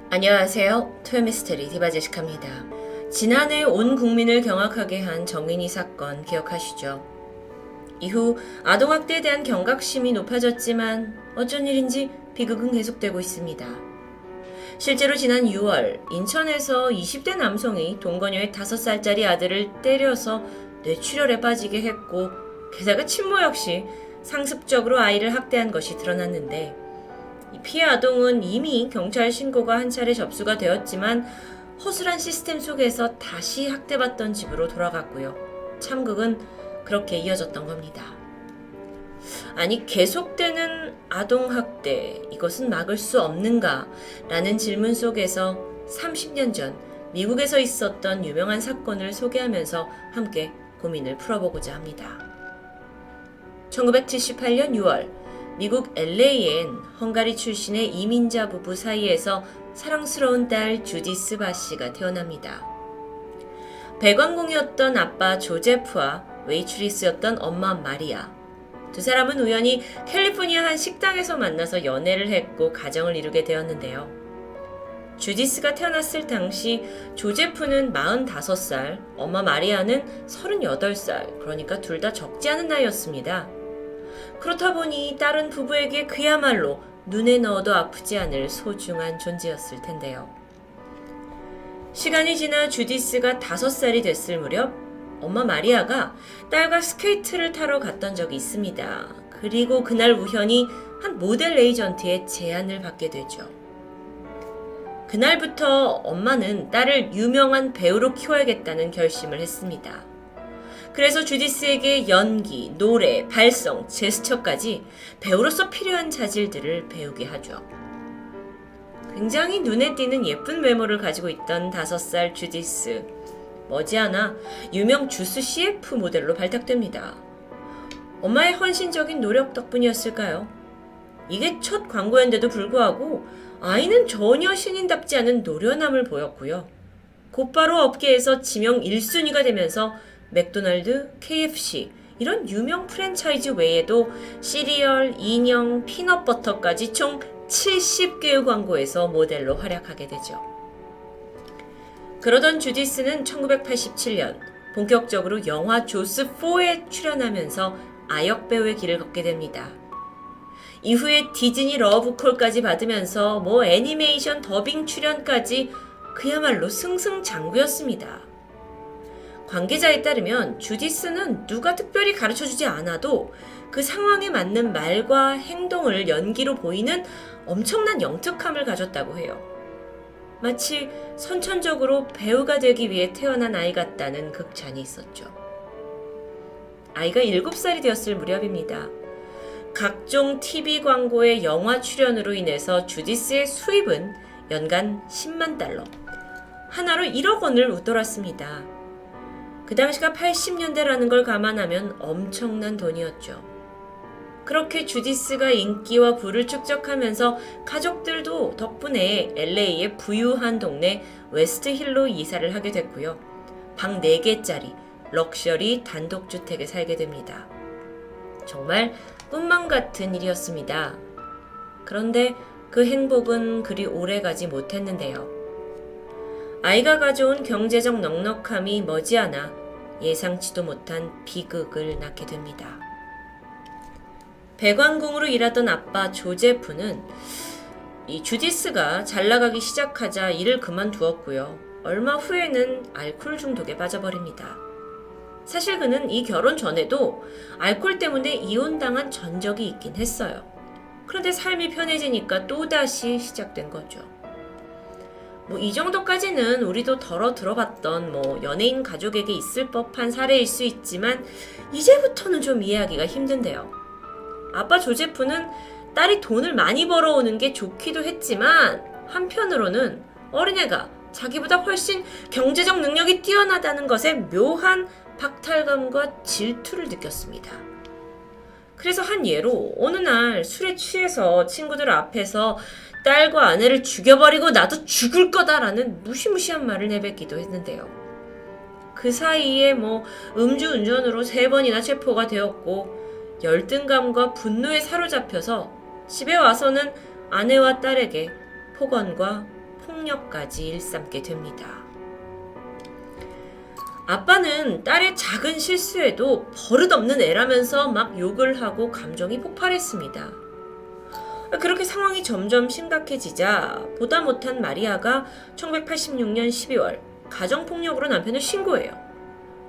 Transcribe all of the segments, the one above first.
안녕하세요. 토요미스테리 디바제시카입니다. 지난해 온 국민을 경악하게 한 정민이 사건 기억하시죠? 이후 아동학대에 대한 경각심이 높아졌지만 어쩐 일인지 비극은 계속되고 있습니다. 실제로 지난 6월 인천에서 20대 남성이 동거녀의 5살짜리 아들을 때려서 뇌출혈에 빠지게 했고 게다가 친모 역시 상습적으로 아이를 학대한 것이 드러났는데 이 피해 아동은 이미 경찰 신고가 한 차례 접수가 되었지만 허술한 시스템 속에서 다시 학대받던 집으로 돌아갔고요. 참극은 그렇게 이어졌던 겁니다. 아니 계속되는 아동학대 이것은 막을 수 없는가? 라는 질문 속에서 30년 전 미국에서 있었던 유명한 사건을 소개하면서 함께 고민을 풀어보고자 합니다. 1978년 6월 미국 LA엔 헝가리 출신의 이민자 부부 사이에서 사랑스러운 딸 주디스 바씨가 태어납니다. 배관공이었던 아빠 조제프와 웨이트리스였던 엄마 마리아. 두 사람은 우연히 캘리포니아 한 식당에서 만나서 연애를 했고 가정을 이루게 되었는데요. 주디스가 태어났을 당시 조제프는 45살, 엄마 마리아는 38살, 그러니까 둘 다 적지 않은 나이였습니다. 그렇다 보니 딸은 부부에게 그야말로 눈에 넣어도 아프지 않을 소중한 존재였을 텐데요. 시간이 지나 주디스가 5살이 됐을 무렵 엄마 마리아가 딸과 스케이트를 타러 갔던 적이 있습니다. 그리고 그날 우연히 한 모델 에이전트의 제안을 받게 되죠. 그날부터 엄마는 딸을 유명한 배우로 키워야겠다는 결심을 했습니다. 그래서 주디스에게 연기, 노래, 발성, 제스처까지 배우로서 필요한 자질들을 배우게 하죠. 굉장히 눈에 띄는 예쁜 외모를 가지고 있던 5살 주디스. 머지않아 유명 주스 CF 모델로 발탁됩니다. 엄마의 헌신적인 노력 덕분이었을까요? 이게 첫 광고였는데도 불구하고 아이는 전혀 신인답지 않은 노련함을 보였고요. 곧바로 업계에서 지명 1순위가 되면서 맥도날드, KFC 이런 유명 프랜차이즈 외에도 시리얼, 인형, 피넛버터까지 총 70개의 광고에서 모델로 활약하게 되죠. 그러던 주디스는 1987년 본격적으로 영화 조스4에 출연하면서 아역 배우의 길을 걷게 됩니다. 이후에 디즈니 러브콜까지 받으면서 애니메이션 더빙 출연까지 그야말로 승승장구였습니다. 관계자에 따르면 주디스는 누가 특별히 가르쳐주지 않아도 그 상황에 맞는 말과 행동을 연기로 보이는 엄청난 영특함을 가졌다고 해요. 마치 선천적으로 배우가 되기 위해 태어난 아이 같다는 극찬이 있었죠. 아이가 7살이 되었을 무렵입니다. 각종 TV 광고의 영화 출연으로 인해서 주디스의 수입은 연간 10만 달러, 하나로 1억 원을 웃돌았습니다. 그 당시가 80년대라는 걸 감안하면 엄청난 돈이었죠. 그렇게 주디스가 인기와 부를 축적하면서 가족들도 덕분에 LA의 부유한 동네 웨스트힐로 이사를 하게 됐고요. 방 4개짜리 럭셔리 단독주택에 살게 됩니다. 정말 꿈만 같은 일이었습니다. 그런데 그 행복은 그리 오래가지 못했는데요. 아이가 가져온 경제적 넉넉함이 머지않아 예상치도 못한 비극을 낳게 됩니다. 배관공으로 일하던 아빠 조제프는 이 주디스가 잘 나가기 시작하자 일을 그만두었고요. 얼마 후에는 알코올 중독에 빠져버립니다. 사실 그는 이 결혼 전에도 알코올 때문에 이혼당한 전적이 있긴 했어요. 그런데 삶이 편해지니까 또다시 시작된 거죠. 이 정도까지는 우리도 덜어 들어봤던 연예인 가족에게 있을 법한 사례일 수 있지만 이제부터는 좀 이해하기가 힘든데요. 아빠 조제프는 딸이 돈을 많이 벌어오는 게 좋기도 했지만 한편으로는 어린애가 자기보다 훨씬 경제적 능력이 뛰어나다는 것에 묘한 박탈감과 질투를 느꼈습니다. 그래서 한 예로 어느 날 술에 취해서 친구들 앞에서 딸과 아내를 죽여버리고 나도 죽을 거다라는 무시무시한 말을 내뱉기도 했는데요. 그 사이에 음주운전으로 3번이나 체포가 되었고 열등감과 분노에 사로잡혀서 집에 와서는 아내와 딸에게 폭언과 폭력까지 일삼게 됩니다. 아빠는 딸의 작은 실수에도 버릇없는 애라면서 막 욕을 하고 감정이 폭발했습니다. 그렇게 상황이 점점 심각해지자 보다 못한 마리아가 1986년 12월 가정폭력으로 남편을 신고해요.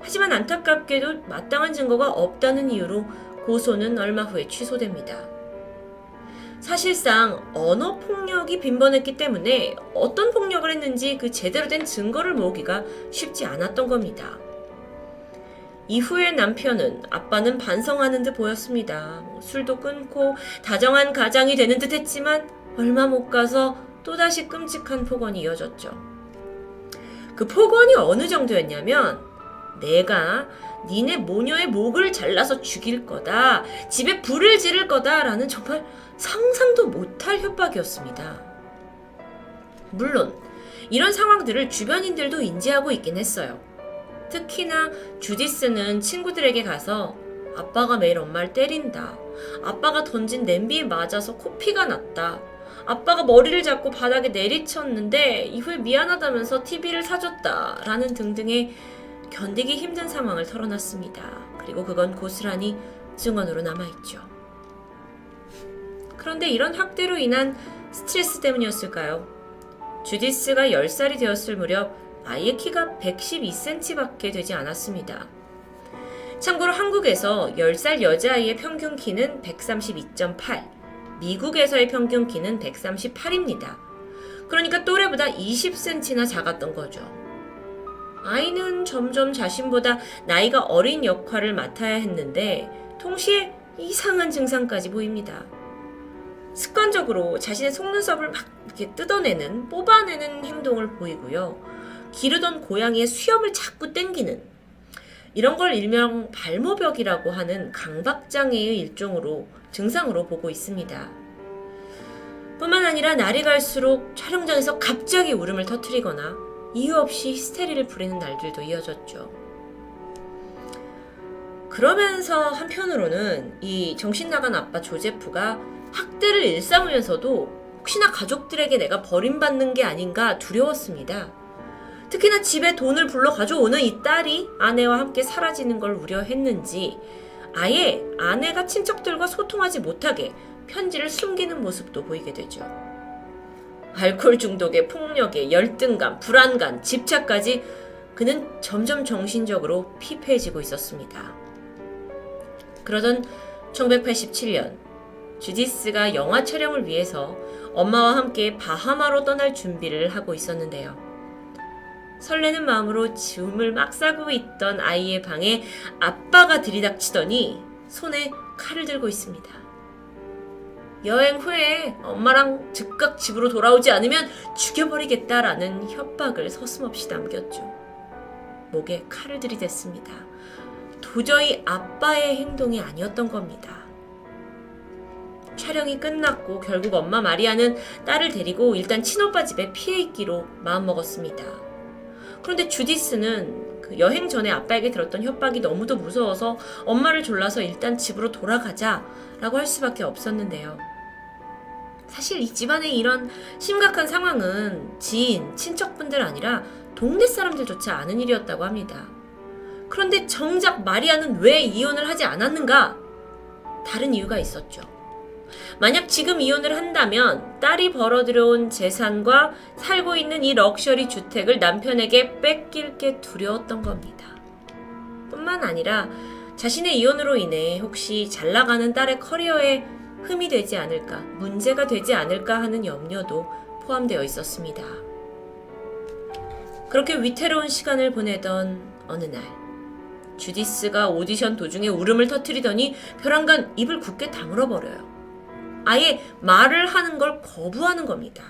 하지만 안타깝게도 마땅한 증거가 없다는 이유로 고소는 얼마 후에 취소됩니다. 사실상 언어폭력이 빈번했기 때문에 어떤 폭력을 했는지 그 제대로 된 증거를 모으기가 쉽지 않았던 겁니다. 이후에 남편은 아빠는 반성하는 듯 보였습니다. 술도 끊고 다정한 가장이 되는 듯 했지만 얼마 못 가서 또다시 끔찍한 폭언이 이어졌죠. 그 폭언이 어느 정도였냐면 내가 니네 모녀의 목을 잘라서 죽일 거다. 집에 불을 지를 거다. 라는 정말 상상도 못할 협박이었습니다. 물론 이런 상황들을 주변인들도 인지하고 있긴 했어요. 특히나 주디스는 친구들에게 가서 아빠가 매일 엄마를 때린다. 아빠가 던진 냄비에 맞아서 코피가 났다. 아빠가 머리를 잡고 바닥에 내리쳤는데 이후에 미안하다면서 TV를 사줬다. 라는 등등의 견디기 힘든 상황을 털어놨습니다. 그리고 그건 고스란히 증언으로 남아있죠. 그런데 이런 학대로 인한 스트레스 때문이었을까요? 주디스가 10살이 되었을 무렵 아이의 키가 112cm밖에 되지 않았습니다. 참고로 한국에서 10살 여자아이의 평균 키는 132.8, 미국에서의 평균 키는 138입니다. 그러니까 또래보다 20cm나 작았던 거죠. 아이는 점점 자신보다 나이가 어린 역할을 맡아야 했는데 동시에 이상한 증상까지 보입니다. 습관적으로 자신의 속눈썹을 막 이렇게 뜯어내는, 뽑아내는 행동을 보이고요. 기르던 고양이의 수염을 자꾸 땡기는, 이런 걸 일명 발모벽이라고 하는 강박장애의 일종으로 증상으로 보고 있습니다. 뿐만 아니라 날이 갈수록 촬영장에서 갑자기 울음을 터뜨리거나 이유 없이 히스테리를 부리는 날들도 이어졌죠. 그러면서 한편으로는 이 정신나간 아빠 조제프가 학대를 일삼으면서도 혹시나 가족들에게 내가 버림받는 게 아닌가 두려웠습니다. 특히나 집에 돈을 불러 가져오는 이 딸이 아내와 함께 사라지는 걸 우려했는지 아예 아내가 친척들과 소통하지 못하게 편지를 숨기는 모습도 보이게 되죠. 알코올 중독에 폭력에 열등감, 불안감, 집착까지 그는 점점 정신적으로 피폐해지고 있었습니다. 그러던 1987년 주디스가 영화 촬영을 위해서 엄마와 함께 바하마로 떠날 준비를 하고 있었는데요. 설레는 마음으로 줌을 막 싸고 있던 아이의 방에 아빠가 들이닥치더니 손에 칼을 들고 있습니다. 여행 후에 엄마랑 즉각 집으로 돌아오지 않으면 죽여버리겠다라는 협박을 서슴없이 남겼죠. 목에 칼을 들이댔습니다. 도저히 아빠의 행동이 아니었던 겁니다. 촬영이 끝났고 결국 엄마 마리아는 딸을 데리고 일단 친오빠 집에 피해 있기로 마음먹었습니다. 그런데 주디스는 그 여행 전에 아빠에게 들었던 협박이 너무도 무서워서 엄마를 졸라서 일단 집으로 돌아가자라고 할 수밖에 없었는데요. 사실 이 집안의 이런 심각한 상황은 지인, 친척분들 아니라 동네 사람들조차 아는 일이었다고 합니다. 그런데 정작 마리아는 왜 이혼을 하지 않았는가? 다른 이유가 있었죠. 만약 지금 이혼을 한다면 딸이 벌어들여온 재산과 살고 있는 이 럭셔리 주택을 남편에게 뺏길 게 두려웠던 겁니다. 뿐만 아니라 자신의 이혼으로 인해 혹시 잘나가는 딸의 커리어에 흠이 되지 않을까, 문제가 되지 않을까 하는 염려도 포함되어 있었습니다. 그렇게 위태로운 시간을 보내던 어느 날, 주디스가 오디션 도중에 울음을 터뜨리더니 벼랑간 입을 굳게 다물어버려요. 아예 말을 하는 걸 거부하는 겁니다.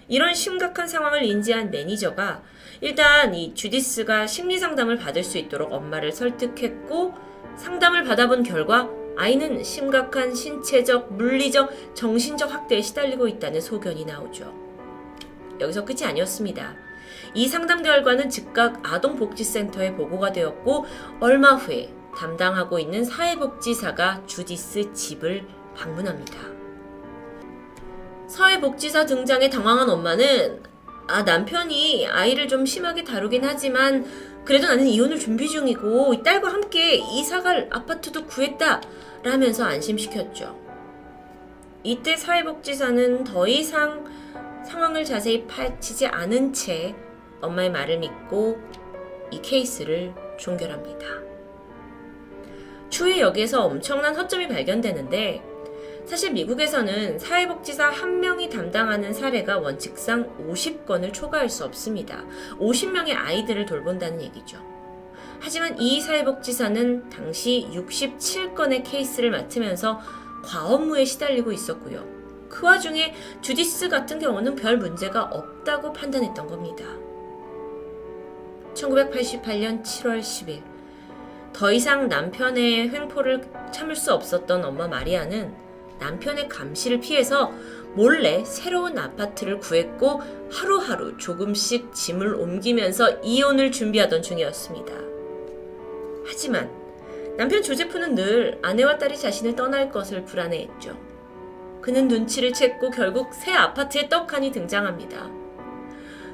이런 심각한 상황을 인지한 매니저가 일단 이 주디스가 심리상담을 받을 수 있도록 엄마를 설득했고, 상담을 받아본 결과 아이는 심각한 신체적, 물리적, 정신적 학대에 시달리고 있다는 소견이 나오죠. 여기서 끝이 아니었습니다. 이 상담 결과는 즉각 아동복지센터에 보고가 되었고 얼마 후에 담당하고 있는 사회복지사가 주디스 집을 방문합니다. 사회복지사 등장에 당황한 엄마는 남편이 아이를 좀 심하게 다루긴 하지만 그래도 나는 이혼을 준비 중이고 이 딸과 함께 이사갈 아파트도 구했다 라면서 안심시켰죠. 이때 사회복지사는 더 이상 상황을 자세히 파헤치지 않은 채 엄마의 말을 믿고 이 케이스를 종결합니다. 추후에 여기에서 엄청난 허점이 발견되는데 사실 미국에서는 사회복지사 한 명이 담당하는 사례가 원칙상 50건을 초과할 수 없습니다. 50명의 아이들을 돌본다는 얘기죠. 하지만 이 사회복지사는 당시 67건의 케이스를 맡으면서 과업무에 시달리고 있었고요. 그 와중에 주디스 같은 경우는 별 문제가 없다고 판단했던 겁니다. 1988년 7월 10일 더 이상 남편의 횡포를 참을 수 없었던 엄마 마리아는 남편의 감시를 피해서 몰래 새로운 아파트를 구했고 하루하루 조금씩 짐을 옮기면서 이혼을 준비하던 중이었습니다. 하지만 남편 조제프는 늘 아내와 딸이 자신을 떠날 것을 불안해했죠. 그는 눈치를 챘고 결국 새 아파트에 떡하니 등장합니다.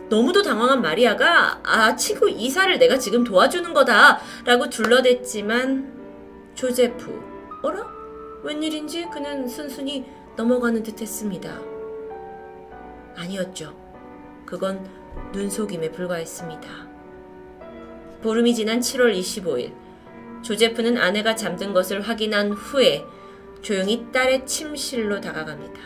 너무도 당황한 마리아가 친구 이사를 내가 지금 도와주는 거다 라고 둘러댔지만 조제프, 어라? 웬일인지 그는 순순히 넘어가는 듯 했습니다. 아니었죠. 그건 눈속임에 불과했습니다. 보름이 지난 7월 25일 조제프는 아내가 잠든 것을 확인한 후에 조용히 딸의 침실로 다가갑니다.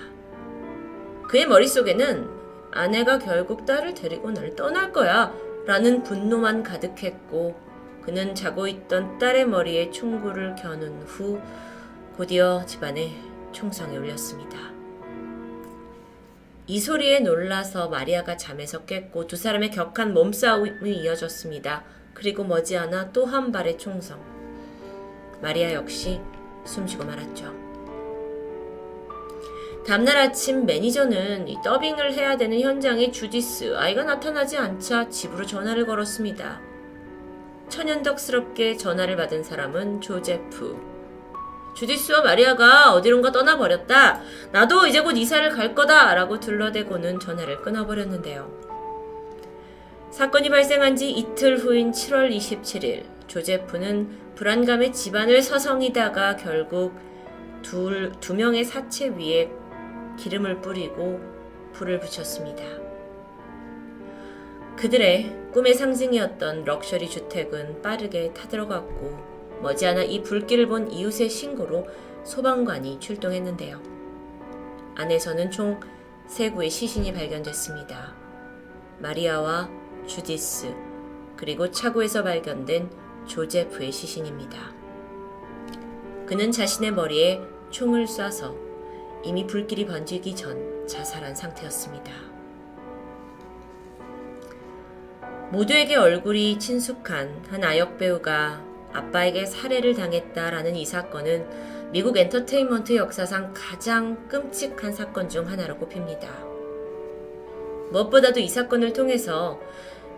그의 머릿속에는 아내가 결국 딸을 데리고 날 떠날 거야 라는 분노만 가득했고 그는 자고 있던 딸의 머리에 총구를 겨눈 후 곧이어 집안에 총성이 울렸습니다. 이 소리에 놀라서 마리아가 잠에서 깼고 두 사람의 격한 몸싸움이 이어졌습니다. 그리고 머지않아 또 한 발의 총성. 마리아 역시 숨지고 말았죠. 다음날 아침 매니저는 이 더빙을 해야 되는 현장에 주디스 아이가 나타나지 않자 집으로 전화를 걸었습니다. 천연덕스럽게 전화를 받은 사람은 조제프. 주디스와 마리아가 어디론가 떠나버렸다. 나도 이제 곧 이사를 갈 거다 라고 둘러대고는 전화를 끊어버렸는데요. 사건이 발생한 지 이틀 후인 7월 27일 조제프는 불안감에 집안을 서성이다가 결국 두 명의 사체 위에 기름을 뿌리고 불을 붙였습니다. 그들의 꿈의 상징이었던 럭셔리 주택은 빠르게 타들어갔고 머지않아 이 불길을 본 이웃의 신고로 소방관이 출동했는데요. 안에서는 총 3구의 시신이 발견됐습니다. 마리아와 주디스, 그리고 차고에서 발견된 조제프의 시신입니다. 그는 자신의 머리에 총을 쏴서 이미 불길이 번지기 전 자살한 상태였습니다. 모두에게 얼굴이 친숙한 한 아역 배우가 아빠에게 살해를 당했다라는 이 사건은 미국 엔터테인먼트 역사상 가장 끔찍한 사건 중 하나로 꼽힙니다. 무엇보다도 이 사건을 통해서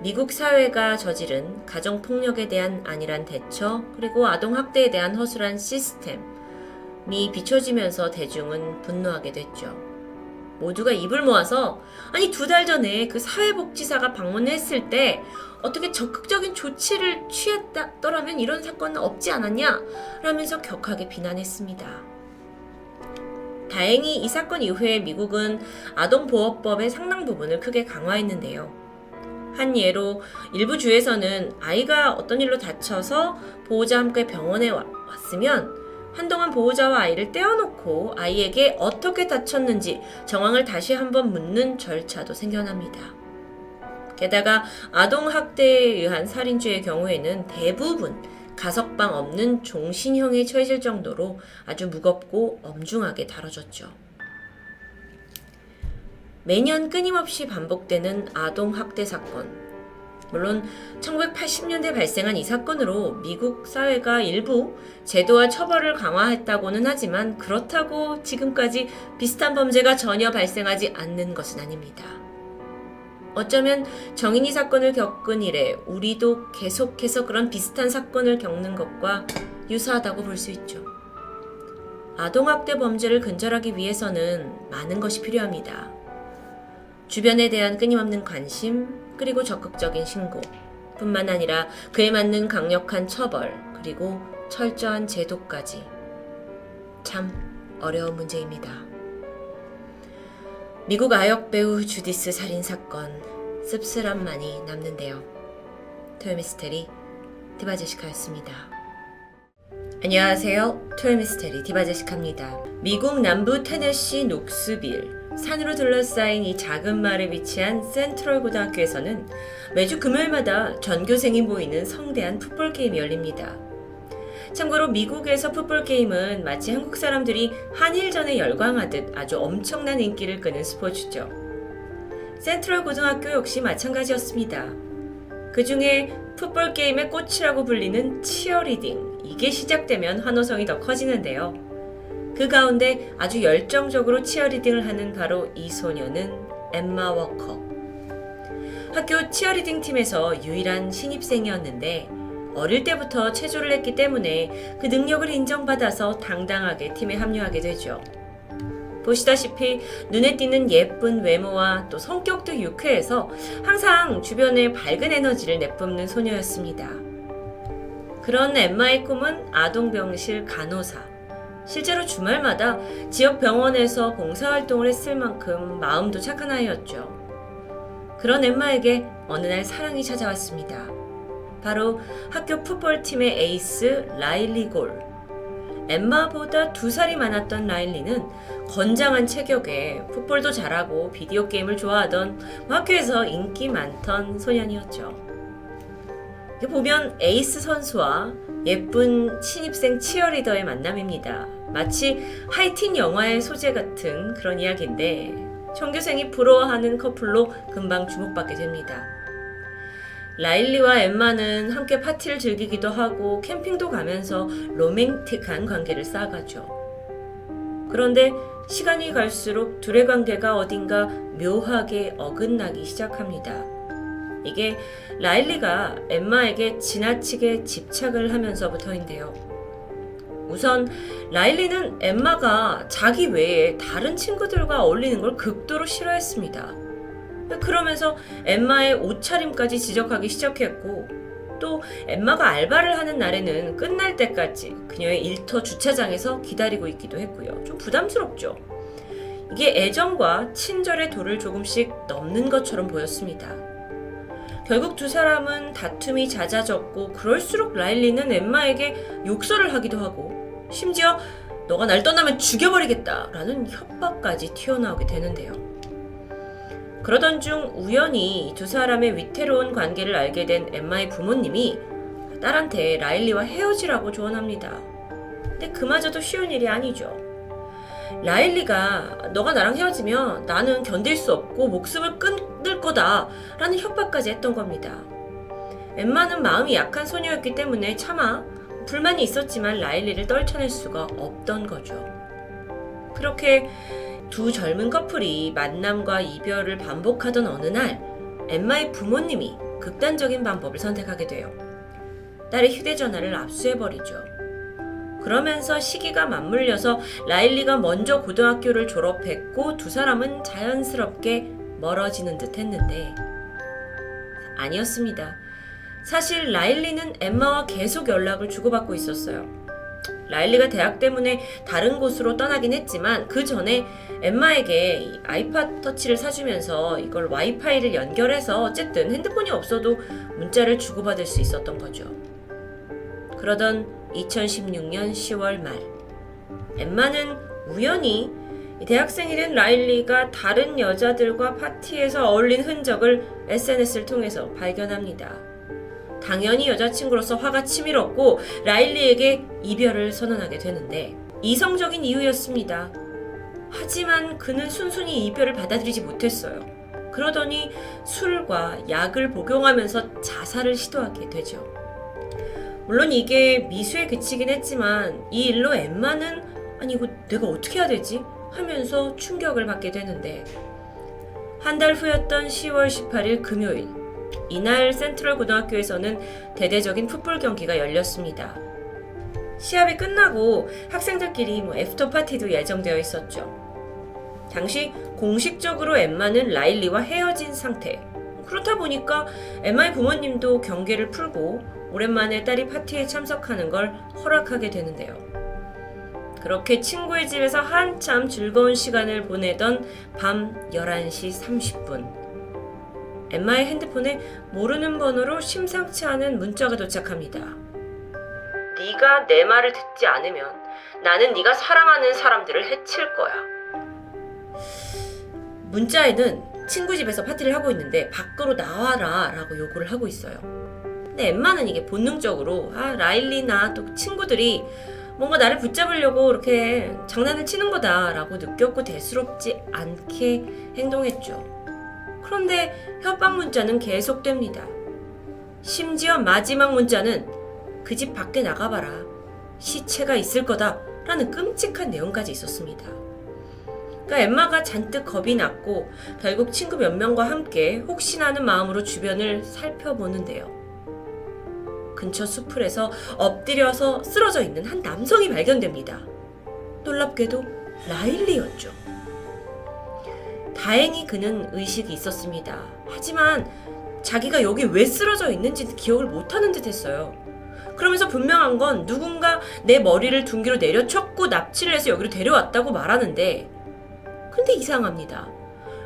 미국 사회가 저지른 가정폭력에 대한 안일한 대처 그리고 아동학대에 대한 허술한 시스템이 비춰지면서 대중은 분노하게 됐죠. 모두가 입을 모아서 2달 전에 그 사회복지사가 방문했을 때 어떻게 적극적인 조치를 취했더라면 이런 사건은 없지 않았냐? 라면서 격하게 비난했습니다. 다행히 이 사건 이후에 미국은 아동보호법의 상당 부분을 크게 강화했는데요. 한 예로 일부 주에서는 아이가 어떤 일로 다쳐서 보호자와 함께 병원에 왔으면 한동안 보호자와 아이를 떼어놓고 아이에게 어떻게 다쳤는지 정황을 다시 한번 묻는 절차도 생겨납니다. 게다가 아동학대에 의한 살인죄의 경우에는 대부분 가석방 없는 종신형에 처해질 정도로 아주 무겁고 엄중하게 다뤄졌죠. 매년 끊임없이 반복되는 아동학대 사건. 물론 1980년대 발생한 이 사건으로 미국 사회가 일부 제도와 처벌을 강화했다고는 하지만 그렇다고 지금까지 비슷한 범죄가 전혀 발생하지 않는 것은 아닙니다. 어쩌면 정인이 사건을 겪은 이래 우리도 계속해서 그런 비슷한 사건을 겪는 것과 유사하다고 볼 수 있죠. 아동학대 범죄를 근절하기 위해서는 많은 것이 필요합니다. 주변에 대한 끊임없는 관심, 그리고 적극적인 신고, 뿐만 아니라 그에 맞는 강력한 처벌, 그리고 철저한 제도까지. 참 어려운 문제입니다. 미국 아역 배우 주디스 살인 사건, 씁쓸함만이 남는데요. 토요미스테리 디바제시카였습니다. 안녕하세요. 토요미스테리 디바제시카입니다. 미국 남부 테네시 녹스빌, 산으로 둘러싸인 이 작은 마을에 위치한 센트럴 고등학교에서는 매주 금요일마다 전교생이 모이는 성대한 풋볼 게임이 열립니다. 참고로 미국에서 풋볼 게임은 마치 한국 사람들이 한일전에 열광하듯 아주 엄청난 인기를 끄는 스포츠죠. 센트럴 고등학교 역시 마찬가지였습니다. 그 중에 풋볼 게임의 꽃이라고 불리는 치어리딩, 이게 시작되면 환호성이 더 커지는데요. 그 가운데 아주 열정적으로 치어리딩을 하는 바로 이 소녀는 엠마 워커. 학교 치어리딩 팀에서 유일한 신입생이었는데 어릴 때부터 체조를 했기 때문에 그 능력을 인정받아서 당당하게 팀에 합류하게 되죠. 보시다시피 눈에 띄는 예쁜 외모와 또 성격도 유쾌해서 항상 주변에 밝은 에너지를 내뿜는 소녀였습니다. 그런 엠마의 꿈은 아동병실 간호사. 실제로 주말마다 지역 병원에서 봉사활동을 했을 만큼 마음도 착한 아이였죠. 그런 엠마에게 어느 날 사랑이 찾아왔습니다. 바로 학교 풋볼팀의 에이스 라일리 골. 엠마보다 2살이 많았던 라일리는 건장한 체격에 풋볼도 잘하고 비디오 게임을 좋아하던 학교에서 인기 많던 소년이었죠. 보면 에이스 선수와 예쁜 신입생 치어리더의 만남입니다. 마치 하이틴 영화의 소재 같은 그런 이야기인데 전교생이 부러워하는 커플로 금방 주목받게 됩니다. 라일리와 엠마는 함께 파티를 즐기기도 하고 캠핑도 가면서 로맨틱한 관계를 쌓아가죠. 그런데 시간이 갈수록 둘의 관계가 어딘가 묘하게 어긋나기 시작합니다. 이게 라일리가 엠마에게 지나치게 집착을 하면서부터인데요. 우선 라일리는 엠마가 자기 외에 다른 친구들과 어울리는 걸 극도로 싫어했습니다. 그러면서 엠마의 옷차림까지 지적하기 시작했고, 또 엠마가 알바를 하는 날에는 끝날 때까지 그녀의 일터 주차장에서 기다리고 있기도 했고요. 좀 부담스럽죠. 이게 애정과 친절의 도를 조금씩 넘는 것처럼 보였습니다. 결국 두 사람은 다툼이 잦아졌고, 그럴수록 라일리는 엠마에게 욕설을 하기도 하고, 심지어 너가 날 떠나면 죽여버리겠다 라는 협박까지 튀어나오게 되는데요. 그러던 중 우연히 두 사람의 위태로운 관계를 알게 된 엠마의 부모님이 딸한테 라일리와 헤어지라고 조언합니다. 근데 그마저도 쉬운 일이 아니죠. 라일리가 너가 나랑 헤어지면 나는 견딜 수 없고 목숨을 끊을 거다 라는 협박까지 했던 겁니다. 엠마는 마음이 약한 소녀였기 때문에 차마 불만이 있었지만 라일리를 떨쳐낼 수가 없던 거죠. 그렇게 두 젊은 커플이 만남과 이별을 반복하던 어느 날 엠마의 부모님이 극단적인 방법을 선택하게 돼요. 딸의 휴대전화를 압수해버리죠. 그러면서 시기가 맞물려서 라일리가 먼저 고등학교를 졸업했고 두 사람은 자연스럽게 멀어지는 듯 했는데 아니었습니다. 사실 라일리는 엠마와 계속 연락을 주고받고 있었어요. 라일리가 대학 때문에 다른 곳으로 떠나긴 했지만 그 전에 엠마에게 아이팟 터치를 사주면서 이걸 와이파이를 연결해서 어쨌든 핸드폰이 없어도 문자를 주고받을 수 있었던 거죠. 그러던 2016년 10월 말 엠마는 우연히 대학생이 된 라일리가 다른 여자들과 파티에서 어울린 흔적을 SNS를 통해서 발견합니다. 당연히 여자친구로서 화가 치밀었고 라일리에게 이별을 선언하게 되는데 이성적인 이유였습니다. 하지만 그는 순순히 이별을 받아들이지 못했어요. 그러더니 술과 약을 복용하면서 자살을 시도하게 되죠. 물론 이게 미수에 그치긴 했지만 이 일로 엠마는 아니 이거 내가 어떻게 해야 되지? 하면서 충격을 받게 되는데 한 달 후였던 10월 18일 금요일 이날 센트럴 고등학교에서는 대대적인 풋볼 경기가 열렸습니다. 시합이 끝나고 학생들끼리 애프터 파티도 예정되어 있었죠. 당시 공식적으로 엠마는 라일리와 헤어진 상태. 그렇다 보니까 엠마의 부모님도 경계를 풀고 오랜만에 딸이 파티에 참석하는 걸 허락하게 되는데요. 그렇게 친구의 집에서 한참 즐거운 시간을 보내던 밤 11시 30분. 엠마의 핸드폰에 모르는 번호로 심상치 않은 문자가 도착합니다. 네가 내 말을 듣지 않으면 나는 네가 사랑하는 사람들을 해칠 거야. 문자에는 친구 집에서 파티를 하고 있는데 밖으로 나와라 라고 요구를 하고 있어요. 근데 엠마는 이게 본능적으로 라일리나 또 친구들이 뭔가 나를 붙잡으려고 이렇게 장난을 치는 거다 라고 느꼈고 대수롭지 않게 행동했죠. 그런데 협박 문자는 계속됩니다. 심지어 마지막 문자는 그 집 밖에 나가봐라. 시체가 있을 거다 라는 끔찍한 내용까지 있었습니다. 그러니까 엠마가 잔뜩 겁이 났고 결국 친구 몇 명과 함께 혹시나 하는 마음으로 주변을 살펴보는데요. 근처 수풀에서 엎드려서 쓰러져 있는 한 남성이 발견됩니다. 놀랍게도 라일리였죠. 다행히 그는 의식이 있었습니다. 하지만 자기가 여기 왜 쓰러져 있는지 기억을 못하는 듯 했어요. 그러면서 분명한 건 누군가 내 머리를 둔기로 내려쳤고 납치를 해서 여기로 데려왔다고 말하는데, 근데 이상합니다.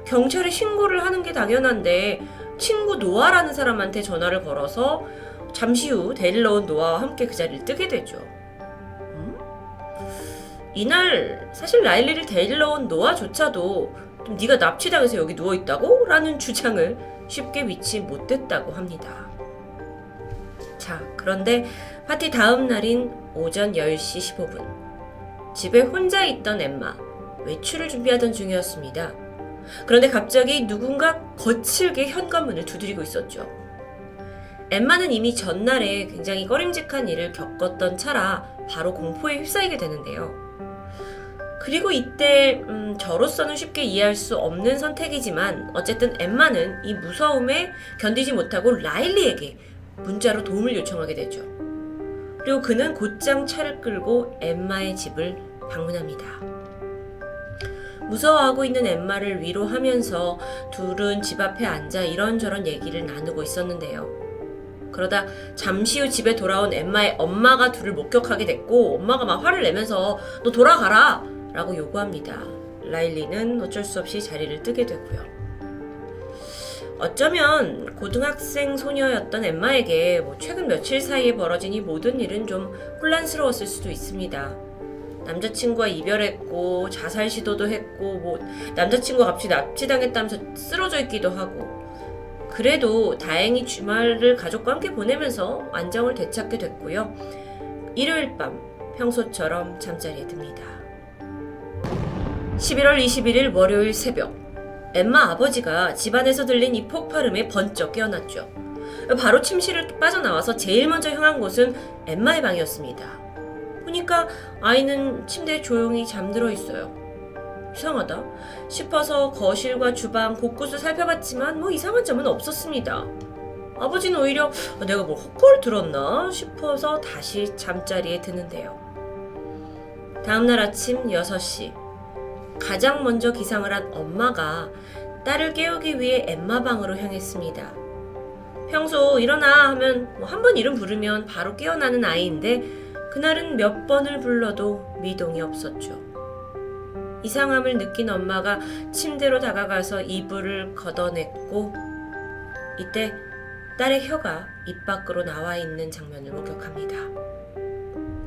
경찰에 신고를 하는 게 당연한데 친구 노아라는 사람한테 전화를 걸어서 잠시 후 데리러 온 노아와 함께 그 자리를 뜨게 되죠. 이날 사실 라일리를 데리러 온 노아조차도 네가 납치당해서 여기 누워있다고? 라는 주장을 쉽게 믿지 못했다고 합니다. 자, 그런데 파티 다음 날인 오전 10시 15분. 집에 혼자 있던 엠마, 외출을 준비하던 중이었습니다. 그런데 갑자기 누군가 거칠게 현관문을 두드리고 있었죠. 엠마는 이미 전날에 굉장히 꺼림직한 일을 겪었던 차라 바로 공포에 휩싸이게 되는데요. 그리고 이때 저로서는 쉽게 이해할 수 없는 선택이지만 어쨌든 엠마는 이 무서움에 견디지 못하고 라일리에게 문자로 도움을 요청하게 되죠. 그리고 그는 곧장 차를 끌고 엠마의 집을 방문합니다. 무서워하고 있는 엠마를 위로하면서 둘은 집 앞에 앉아 이런저런 얘기를 나누고 있었는데요. 그러다 잠시 후 집에 돌아온 엠마의 엄마가 둘을 목격하게 됐고 엄마가 막 화를 내면서 너 돌아가라! 라고 요구합니다. 라일리는 어쩔 수 없이 자리를 뜨게 되고요. 어쩌면 고등학생 소녀였던 엠마에게 최근 며칠 사이에 벌어진 이 모든 일은 좀 혼란스러웠을 수도 있습니다. 남자친구와 이별했고 자살 시도도 했고 남자친구가 갑자기 납치당했다면서 쓰러져 있기도 하고, 그래도 다행히 주말을 가족과 함께 보내면서 안정을 되찾게 됐고요. 일요일 밤 평소처럼 잠자리에 듭니다. 11월 21일 월요일 새벽, 엠마 아버지가 집안에서 들린 이 폭발음에 번쩍 깨어났죠. 바로 침실을 빠져나와서 제일 먼저 향한 곳은 엠마의 방이었습니다. 보니까 아이는 침대에 조용히 잠들어 있어요. 이상하다 싶어서 거실과 주방 곳곳을 살펴봤지만 이상한 점은 없었습니다. 아버지는 오히려 내가 헛걸 들었나 싶어서 다시 잠자리에 드는데요. 다음날 아침 6시, 가장 먼저 기상을 한 엄마가 딸을 깨우기 위해 엠마 방으로 향했습니다. 평소 일어나 하면 한 번 이름 부르면 바로 깨어나는 아이인데 그날은 몇 번을 불러도 미동이 없었죠. 이상함을 느낀 엄마가 침대로 다가가서 이불을 걷어냈고, 이때 딸의 혀가 입 밖으로 나와 있는 장면을 목격합니다.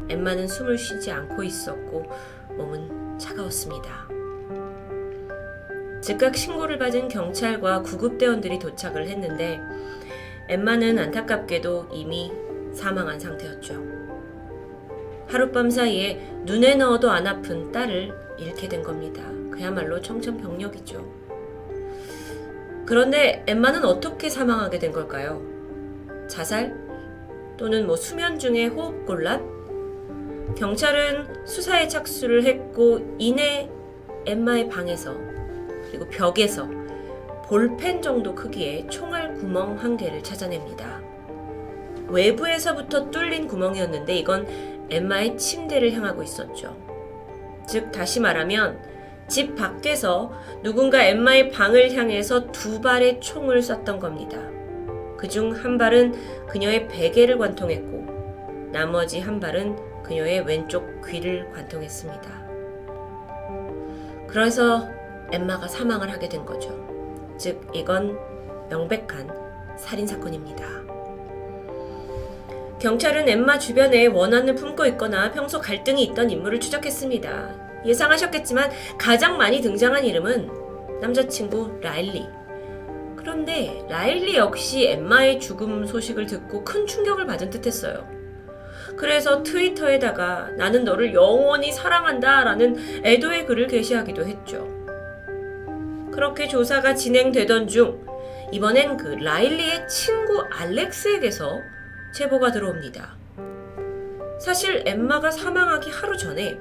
엠마는 숨을 쉬지 않고 있었고 몸은 차가웠습니다. 즉각 신고를 받은 경찰과 구급대원들이 도착을 했는데 엠마는 안타깝게도 이미 사망한 상태였죠. 하룻밤 사이에 눈에 넣어도 안 아픈 딸을 잃게 된 겁니다. 그야말로 청천벽력이죠. 그런데 엠마는 어떻게 사망하게 된 걸까요? 자살? 또는 수면 중에 호흡곤란? 경찰은 수사에 착수를 했고 이내 엠마의 방에서 그리고 벽에서 볼펜 정도 크기의 총알 구멍 1개를 찾아냅니다. 외부에서부터 뚫린 구멍이었는데 이건 엠마의 침대를 향하고 있었죠. 즉 다시 말하면 집 밖에서 누군가 엠마의 방을 향해서 2발의 총을 쐈던 겁니다. 그중 한 발은 그녀의 베개를 관통했고 나머지 한 발은 그녀의 왼쪽 귀를 관통했습니다. 그래서 엠마가 사망을 하게 된 거죠. 즉 이건 명백한 살인사건입니다. 경찰은 엠마 주변에 원한을 품고 있거나 평소 갈등이 있던 인물을 추적했습니다. 예상하셨겠지만 가장 많이 등장한 이름은 남자친구 라일리. 그런데 라일리 역시 엠마의 죽음 소식을 듣고 큰 충격을 받은 듯했어요. 그래서 트위터에다가 나는 너를 영원히 사랑한다 라는 애도의 글을 게시하기도 했죠. 그렇게 조사가 진행되던 중 이번엔 그 라일리의 친구 알렉스에게서 제보가 들어옵니다. 사실 엠마가 사망하기 하루 전에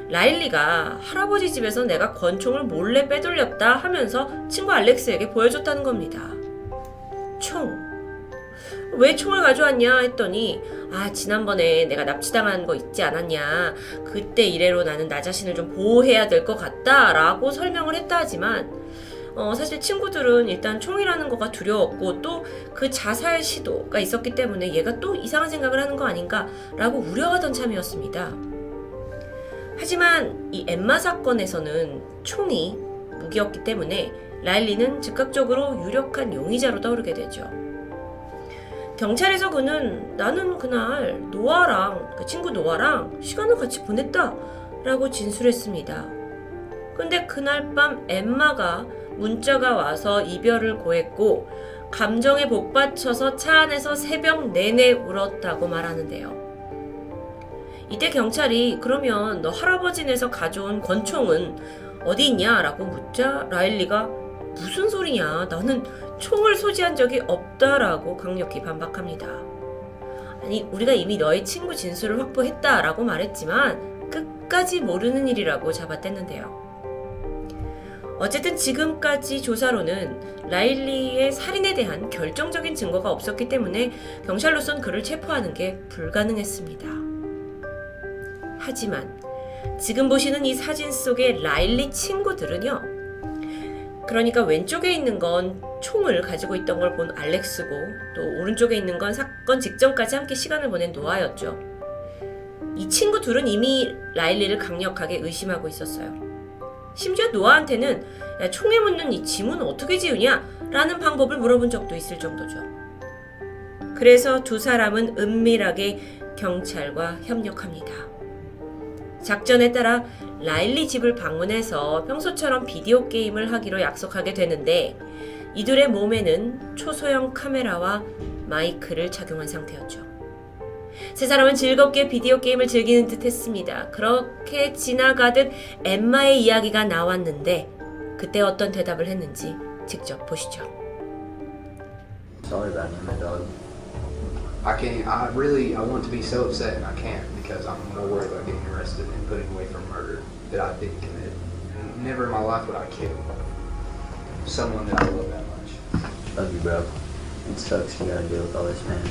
라일리가 할아버지 집에서 내가 권총을 몰래 빼돌렸다 하면서 친구 알렉스에게 보여줬다는 겁니다. 총. 왜 총을 가져왔냐 했더니 지난번에 내가 납치당한 거 있지 않았냐. 그때 이래로 나는 나 자신을 좀 보호해야 될 것 같다 라고 설명을 했다 하지만 사실 친구들은 일단 총이라는 거가 두려웠고 또 그 자살 시도가 있었기 때문에 얘가 또 이상한 생각을 하는 거 아닌가 라고 우려하던 참이었습니다. 하지만 이 엠마 사건에서는 총이 무기였기 때문에 라일리는 즉각적으로 유력한 용의자로 떠오르게 되죠. 경찰에서 그는 나는 그날 그 친구 노아랑 시간을 같이 보냈다 라고 진술했습니다. 근데 그날 밤 엠마가 문자가 와서 이별을 고했고 감정에 복받쳐서 차 안에서 새벽 내내 울었다고 말하는데요. 이때 경찰이 그러면 너 할아버지네에서 가져온 권총은 어디 있냐 라고 묻자 라일리가 무슨 소리냐 나는 총을 소지한 적이 없다라고 강력히 반박합니다. 아니 우리가 이미 너의 친구 진술을 확보했다 라고 말했지만 끝까지 모르는 일이라고 잡아댔는데요. 어쨌든 지금까지 조사로는 라일리의 살인에 대한 결정적인 증거가 없었기 때문에 경찰로선 그를 체포하는 게 불가능했습니다. 하지만 지금 보시는 이 사진 속의 라일리 친구들은요. 그러니까 왼쪽에 있는 건 총을 가지고 있던 걸 본 알렉스고 또 오른쪽에 있는 건 사건 직전까지 함께 시간을 보낸 노아였죠. 이 친구 둘은 이미 라일리를 강력하게 의심하고 있었어요. 심지어 노아한테는 야, 총에 묻는 이 지문은 어떻게 지우냐? 라는 방법을 물어본 적도 있을 정도죠. 그래서 두 사람은 은밀하게 경찰과 협력합니다. 작전에 따라 라일리 집을 방문해서 평소처럼 비디오 게임을 하기로 약속하게 되는데 이들의 몸에는 초소형 카메라와 마이크를 착용한 상태였죠. 세 사람은 즐겁게 비디오 게임을 즐기는 듯 했습니다. 그렇게 지나가듯 엠마의 이야기가 나왔는데 그때 어떤 대답을 했는지 직접 보시죠. Sorry about him, my dog. I want to be so upset and I can't because I'm more worried about getting arrested and putting away for murder that I didn't commit. And never in my life would I kill someone that I love that much. Love you, bro. It sucks you gotta deal with all this, man.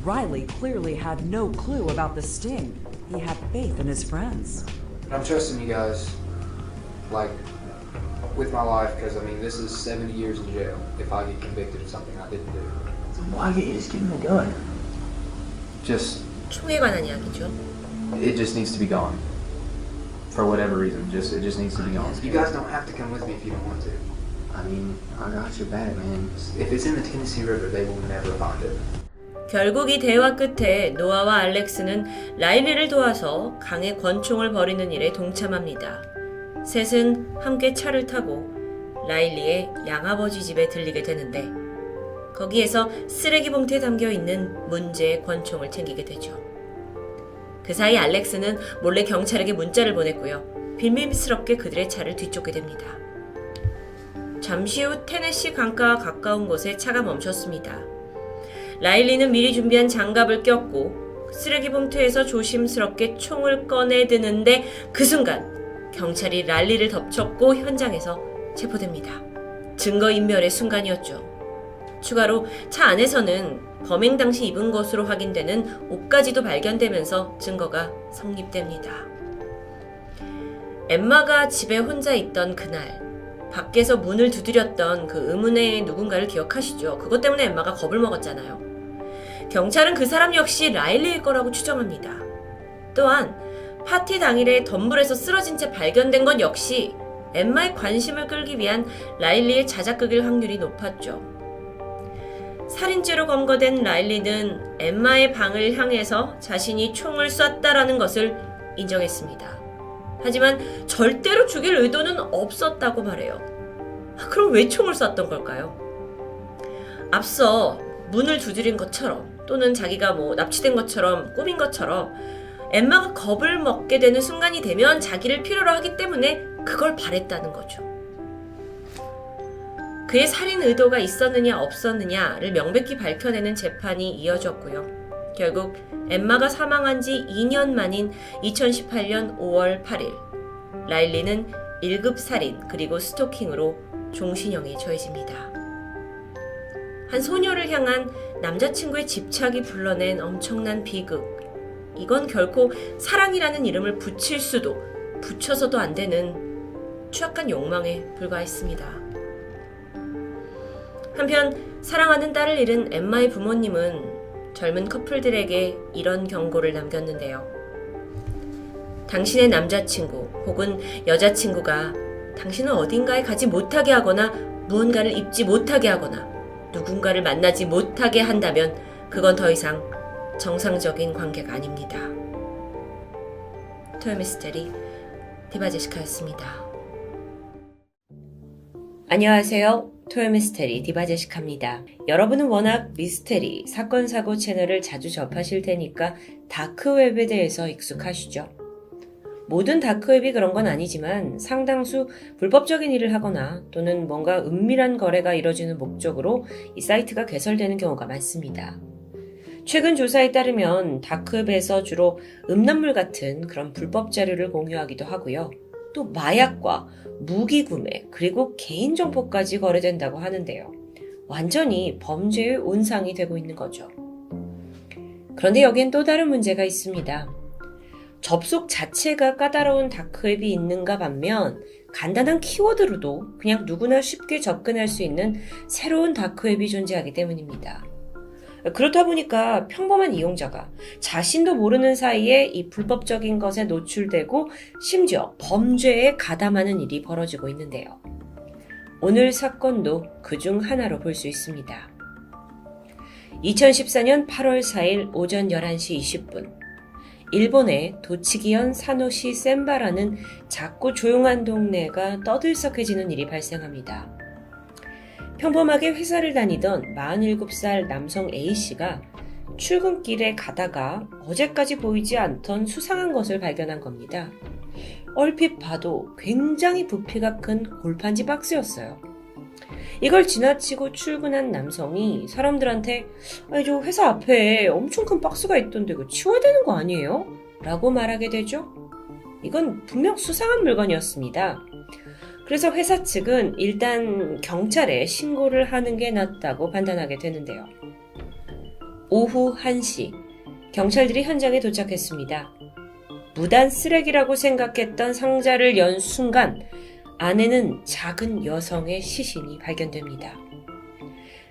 Riley clearly had no clue about the sting. He had faith in his friends. I'm trusting you guys, like, with my life because, I mean, this is 70 years in jail if I get convicted of something I didn't do. Why can't you just give him a gun? Just, 총에 관한 이야기죠. it just needs to be gone. For whatever reason, it just needs to be gone. You guys don't have to come with me if you don't want to. I mean, I got your back, man. If it's in the Tennessee River, they will never find it. 결국 이 대화 끝에 노아와 알렉스는 라일리를 도와서 강에 권총을 버리는 일에 동참합니다. 셋은 함께 차를 타고 라일리의 양아버지 집에 들리게 되는데 거기에서 쓰레기 봉투에 담겨있는 문제의 권총을 챙기게 되죠. 그 사이 알렉스는 몰래 경찰에게 문자를 보냈고요. 비밀스럽게 그들의 차를 뒤쫓게 됩니다. 잠시 후 테네시 강가와 가까운 곳에 차가 멈췄습니다. 라일리는 미리 준비한 장갑을 꼈고 쓰레기 봉투에서 조심스럽게 총을 꺼내드는데 그 순간 경찰이 랄리를 덮쳤고 현장에서 체포됩니다. 증거인멸의 순간이었죠. 추가로 차 안에서는 범행 당시 입은 것으로 확인되는 옷까지도 발견되면서 증거가 성립됩니다. 엠마가 집에 혼자 있던 그날, 밖에서 문을 두드렸던 그 의문의 누군가를 기억하시죠? 그것 때문에 엠마가 겁을 먹었잖아요. 경찰은 그 사람 역시 라일리일 거라고 추정합니다. 또한 파티 당일에 덤불에서 쓰러진 채 발견된 건 역시 엠마의 관심을 끌기 위한 라일리의 자작극일 확률이 높았죠. 살인죄로 검거된 라일리는 엠마의 방을 향해서 자신이 총을 쐈다라는 것을 인정했습니다. 하지만 절대로 죽일 의도는 없었다고 말해요. 그럼 왜 총을 쐈던 걸까요? 앞서 문을 두드린 것처럼 또는 자기가 납치된 것처럼 꾸민 것처럼 엠마가 겁을 먹게 되는 순간이 되면 자기를 필요로 하기 때문에 그걸 바랬다는 거죠. 그의 살인 의도가 있었느냐 없었느냐를 명백히 밝혀내는 재판이 이어졌고요. 결국 엠마가 사망한 지 2년 만인 2018년 5월 8일 라일리는 1급 살인 그리고 스토킹으로 종신형에 처해집니다. 한 소녀를 향한 남자친구의 집착이 불러낸 엄청난 비극. 이건 결코 사랑이라는 이름을 붙일 수도 붙여서도 안 되는 추악한 욕망에 불과했습니다. 한편 사랑하는 딸을 잃은 엠마의 부모님은 젊은 커플들에게 이런 경고를 남겼는데요. 당신의 남자친구 혹은 여자친구가 당신을 어딘가에 가지 못하게 하거나 무언가를 입지 못하게 하거나 누군가를 만나지 못하게 한다면 그건 더 이상 정상적인 관계가 아닙니다. 토요미스테리 디바제시카였습니다. 안녕하세요. 토요미스테리 디바제시카입니다. 여러분은 워낙 미스테리, 사건, 사고 채널을 자주 접하실 테니까 다크웹에 대해서 익숙하시죠? 모든 다크웹이 그런 건 아니지만 상당수 불법적인 일을 하거나 또는 뭔가 은밀한 거래가 이뤄지는 목적으로 이 사이트가 개설되는 경우가 많습니다. 최근 조사에 따르면 다크웹에서 주로 음란물 같은 그런 불법 자료를 공유하기도 하고요. 또 마약과 무기 구매 그리고 개인정보까지 거래된다고 하는데요. 완전히 범죄의 온상이 되고 있는 거죠. 그런데 여기엔 또 다른 문제가 있습니다. 접속 자체가 까다로운 다크웹이 있는가 반면 간단한 키워드로도 그냥 누구나 쉽게 접근할 수 있는 새로운 다크웹이 존재하기 때문입니다. 그렇다 보니까 평범한 이용자가 자신도 모르는 사이에 이 불법적인 것에 노출되고 심지어 범죄에 가담하는 일이 벌어지고 있는데요. 오늘 사건도 그중 하나로 볼 수 있습니다. 2014년 8월 4일 오전 11시 20분 일본의 도치기현 사노시 센바라는 작고 조용한 동네가 떠들썩해지는 일이 발생합니다. 평범하게 회사를 다니던 47살 남성 A씨가 출근길에 가다가 어제까지 보이지 않던 수상한 것을 발견한 겁니다. 얼핏 봐도 굉장히 부피가 큰 골판지 박스였어요. 이걸 지나치고 출근한 남성이 사람들한테 저 회사 앞에 엄청 큰 박스가 있던데 이거 치워야 되는 거 아니에요? 라고 말하게 되죠. 이건 분명 수상한 물건이었습니다. 그래서 회사 측은 일단 경찰에 신고를 하는 게 낫다고 판단하게 되는데요. 오후 1시 경찰들이 현장에 도착했습니다. 무단 쓰레기라고 생각했던 상자를 연 순간 안에는 작은 여성의 시신이 발견됩니다.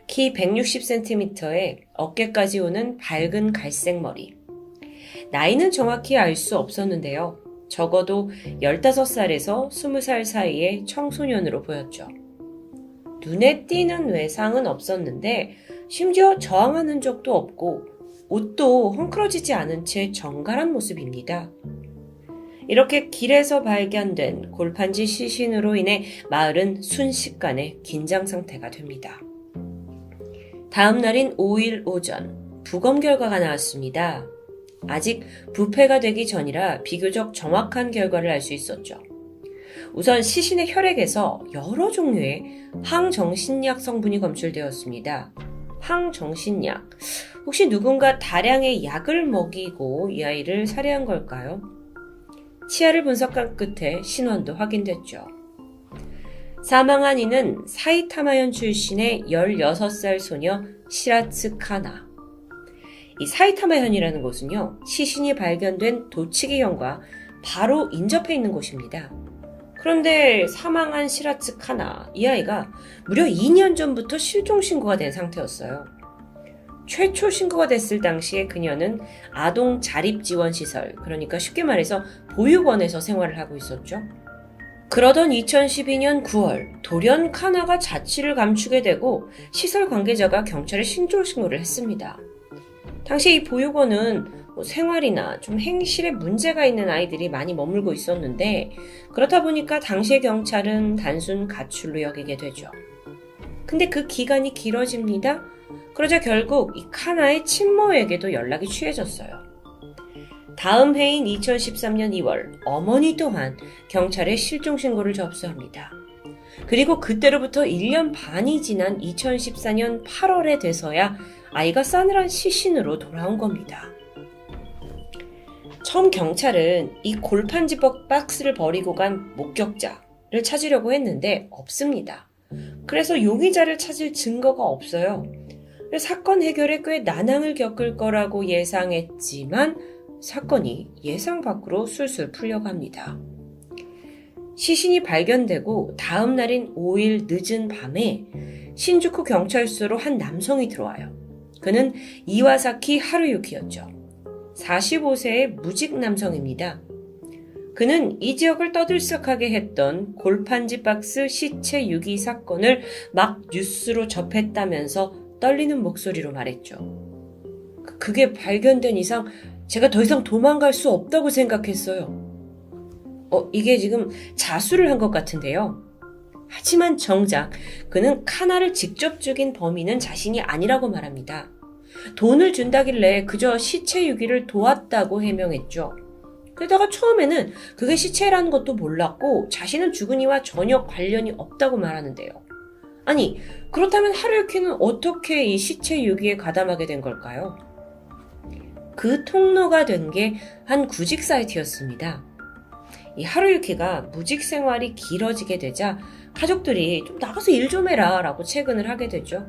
키 160cm에 어깨까지 오는 밝은 갈색 머리. 나이는 정확히 알 수 없었는데요. 적어도 15살에서 20살 사이의 청소년으로 보였죠. 눈에 띄는 외상은 없었는데 심지어 저항하는 적도 없고 옷도 헝클어지지 않은 채 정갈한 모습입니다. 이렇게 길에서 발견된 골판지 시신으로 인해 마을은 순식간에 긴장 상태가 됩니다. 다음 날인 5일 오전 부검 결과가 나왔습니다. 아직 부패가 되기 전이라 비교적 정확한 결과를 알 수 있었죠. 우선 시신의 혈액에서 여러 종류의 항정신약 성분이 검출되었습니다. 항정신약. 혹시 누군가 다량의 약을 먹이고 이 아이를 살해한 걸까요? 치아를 분석한 끝에 신원도 확인됐죠. 사망한 이는 사이타마현 출신의 16살 소녀 시라츠 카나. 이 사이타마현이라는 곳은요, 시신이 발견된 도치기현과 바로 인접해 있는 곳입니다. 그런데 사망한 시라츠 카나, 이 아이가 무려 2년 전부터 실종 신고가 된 상태였어요. 최초 신고가 됐을 당시에 그녀는 아동 자립지원시설, 그러니까 쉽게 말해서 보육원에서 생활을 하고 있었죠. 그러던 2012년 9월 돌연 카나가 자취를 감추게 되고 시설 관계자가 경찰에 신고 신고를 했습니다. 당시 이 보육원은 생활이나 좀 행실에 문제가 있는 아이들이 많이 머물고 있었는데 그렇다 보니까 당시의 경찰은 단순 가출로 여기게 되죠. 근데 그 기간이 길어집니다. 그러자 결국 이 카나의 친모에게도 연락이 취해졌어요. 다음 해인 2013년 2월 어머니 또한 경찰에 실종 신고를 접수합니다. 그리고 그때로부터 1년 반이 지난 2014년 8월에 돼서야 아이가 싸늘한 시신으로 돌아온 겁니다. 처음 경찰은 이 골판지 박스를 버리고 간 목격자를 찾으려고 했는데 없습니다. 그래서 용의자를 찾을 증거가 없어요. 사건 해결에 꽤 난항을 겪을 거라고 예상했지만 사건이 예상 밖으로 술술 풀려갑니다. 시신이 발견되고 다음 날인 5일 늦은 밤에 신주쿠 경찰서로 한 남성이 들어와요. 그는 이와사키 하루유키였죠. 45세의 무직 남성입니다. 그는 이 지역을 떠들썩하게 했던 골판지 박스 시체 유기 사건을 막 뉴스로 접했다면서 떨리는 목소리로 말했죠. 그게 발견된 이상 제가 더 이상 도망갈 수 없다고 생각했어요. 이게 지금 자수를 한 것 같은데요. 하지만 정작 그는 카나를 직접 죽인 범인은 자신이 아니라고 말합니다. 돈을 준다길래 그저 시체 유기를 도왔다고 해명했죠. 게다가 처음에는 그게 시체라는 것도 몰랐고 자신은 죽은 이와 전혀 관련이 없다고 말하는데요. 아니, 그렇다면 하루유키는 어떻게 이 시체 유기에 가담하게 된 걸까요? 그 통로가 된 게 한 구직 사이트였습니다. 이 하루유키가 무직 생활이 길어지게 되자 가족들이 좀 나가서 일 좀 해라 라고 채근을 하게 되죠.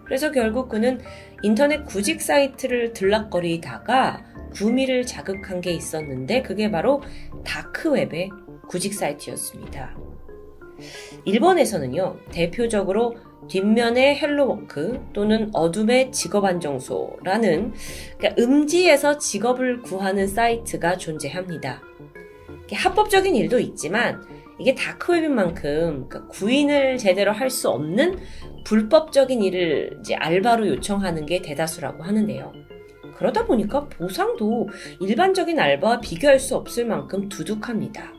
그래서 결국 그는 인터넷 구직 사이트를 들락거리다가 구미를 자극한 게 있었는데 그게 바로 다크웹의 구직 사이트였습니다. 일본에서는요, 대표적으로 뒷면의 헬로워크 또는 어둠의 직업안정소라는 그러니까 음지에서 직업을 구하는 사이트가 존재합니다. 합법적인 일도 있지만 이게 다크웹인 만큼 그러니까 구인을 제대로 할 수 없는 불법적인 일을 이제 알바로 요청하는 게 대다수라고 하는데요. 그러다 보니까 보상도 일반적인 알바와 비교할 수 없을 만큼 두둑합니다.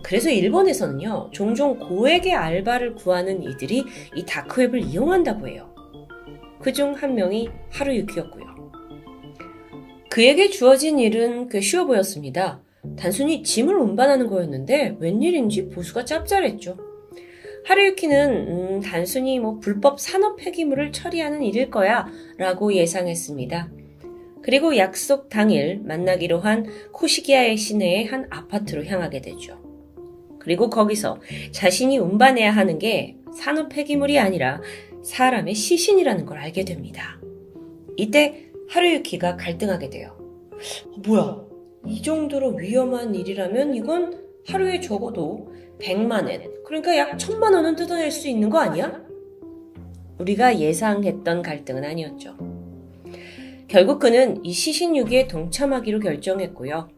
그래서 일본에서는요, 종종 고액의 알바를 구하는 이들이 이 다크웹을 이용한다고 해요. 그중 한 명이 하루유키였고요. 그에게 주어진 일은 꽤 쉬워 보였습니다. 단순히 짐을 운반하는 거였는데 웬일인지 보수가 짭짤했죠. 하루유키는 단순히 불법 산업 폐기물을 처리하는 일일 거야 라고 예상했습니다. 그리고 약속 당일 만나기로 한 코시기야의 시내의 한 아파트로 향하게 되죠. 그리고 거기서 자신이 운반해야 하는 게 산업 폐기물이 아니라 사람의 시신이라는 걸 알게 됩니다. 이때 하루유키가 갈등하게 돼요. 뭐야, 이 정도로 위험한 일이라면 이건 하루에 적어도 100만엔, 그러니까 약 1000만 원은 뜯어낼 수 있는 거 아니야? 우리가 예상했던 갈등은 아니었죠. 결국 그는 이 시신 유기에 동참하기로 결정했고요.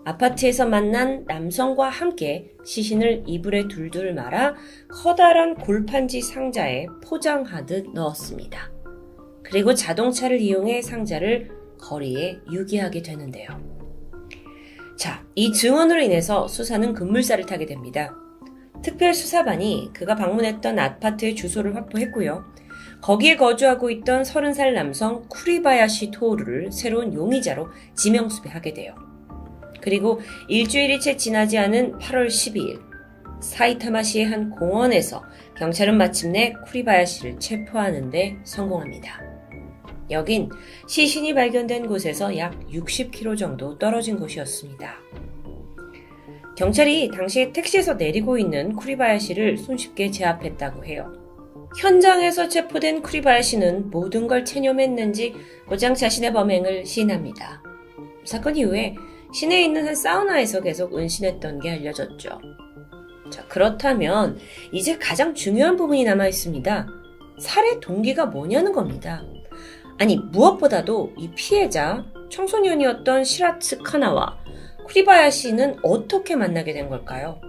아파트에서 만난 남성과 함께 시신을 이불에 둘둘 말아 커다란 골판지 상자에 포장하듯 넣었습니다. 그리고 자동차를 이용해 상자를 거리에 유기하게 되는데요. 자, 이 증언으로 인해서 수사는 급물살을 타게 됩니다. 특별수사반이 그가 방문했던 아파트의 주소를 확보했고요. 거기에 거주하고 있던 30살 남성 쿠리바야시 토오루를 새로운 용의자로 지명수배하게 돼요. 그리고 일주일이 채 지나지 않은 8월 12일 사이타마시의 한 공원에서 경찰은 마침내 쿠리바야시를 체포하는 데 성공합니다. 여긴 시신이 발견된 곳에서 약 60km 정도 떨어진 곳이었습니다. 경찰이 당시 택시에서 내리고 있는 쿠리바야시를 손쉽게 제압했다고 해요. 현장에서 체포된 쿠리바야시는 모든 걸 체념했는지 곧장 자신의 범행을 시인합니다. 사건 이후에 시내에 있는 한 사우나에서 계속 은신했던 게 알려졌죠. 자, 그렇다면 이제 가장 중요한 부분이 남아 있습니다. 살해 동기가 뭐냐는 겁니다. 아니, 무엇보다도 이 피해자, 청소년이었던 시라츠 카나와 쿠리바야시는 어떻게 만나게 된 걸까요?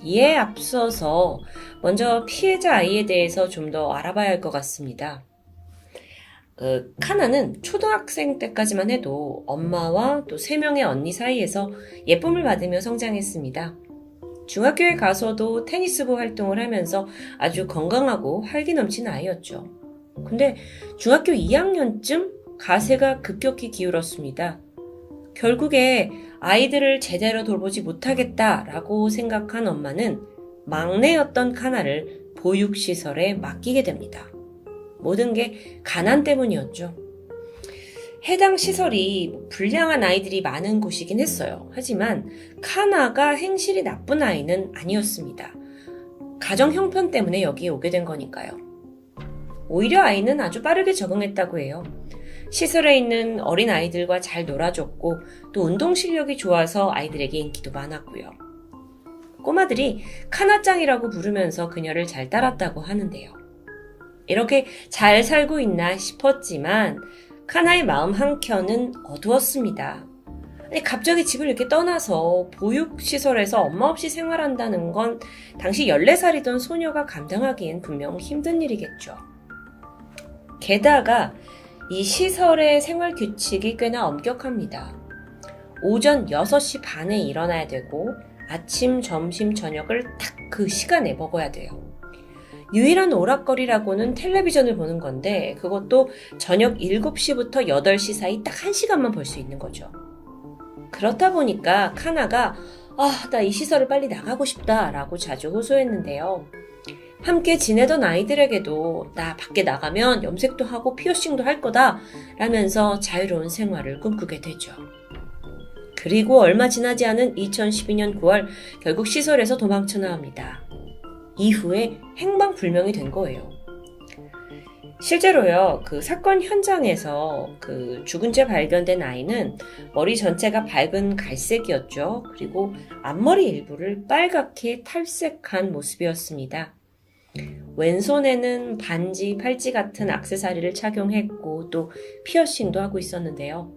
이에 앞서서 먼저 피해자 아이에 대해서 좀 더 알아봐야 할 것 같습니다. 카나는 초등학생 때까지만 해도 엄마와 또 3명의 언니 사이에서 예쁨을 받으며 성장했습니다. 중학교에 가서도 테니스부 활동을 하면서 아주 건강하고 활기 넘치는 아이였죠. 근데 중학교 2학년쯤 가세가 급격히 기울었습니다. 결국에 아이들을 제대로 돌보지 못하겠다라고 생각한 엄마는 막내였던 카나를 보육시설에 맡기게 됩니다. 모든 게 가난 때문이었죠. 해당 시설이 불량한 아이들이 많은 곳이긴 했어요. 하지만 카나가 행실이 나쁜 아이는 아니었습니다. 가정 형편 때문에 여기에 오게 된 거니까요. 오히려 아이는 아주 빠르게 적응했다고 해요. 시설에 있는 어린 아이들과 잘 놀아줬고 또 운동 실력이 좋아서 아이들에게 인기도 많았고요. 꼬마들이 카나짱이라고 부르면서 그녀를 잘 따랐다고 하는데요. 이렇게 잘 살고 있나 싶었지만 카나의 마음 한켠은 어두웠습니다. 아니, 갑자기 집을 이렇게 떠나서 보육시설에서 엄마 없이 생활한다는 건 당시 14살이던 소녀가 감당하기엔 분명 힘든 일이겠죠. 게다가 이 시설의 생활 규칙이 꽤나 엄격합니다. 오전 6시 반에 일어나야 되고 아침, 점심, 저녁을 딱 그 시간에 먹어야 돼요. 유일한 오락거리라고는 텔레비전을 보는 건데 그것도 저녁 7시부터 8시 사이 딱 1시간만 볼 수 있는 거죠. 그렇다 보니까 카나가 나 이 시설을 빨리 나가고 싶다 라고 자주 호소했는데요. 함께 지내던 아이들에게도 나 밖에 나가면 염색도 하고 피어싱도 할 거다 라면서 자유로운 생활을 꿈꾸게 되죠. 그리고 얼마 지나지 않은 2012년 9월 결국 시설에서 도망쳐 나옵니다. 이후에 행방불명이 된 거예요. 실제로요, 그 사건 현장에서 그 죽은 채 발견된 아이는 머리 전체가 밝은 갈색이었죠. 그리고 앞머리 일부를 빨갛게 탈색한 모습이었습니다. 왼손에는 반지, 팔찌 같은 액세서리를 착용했고 또 피어싱도 하고 있었는데요.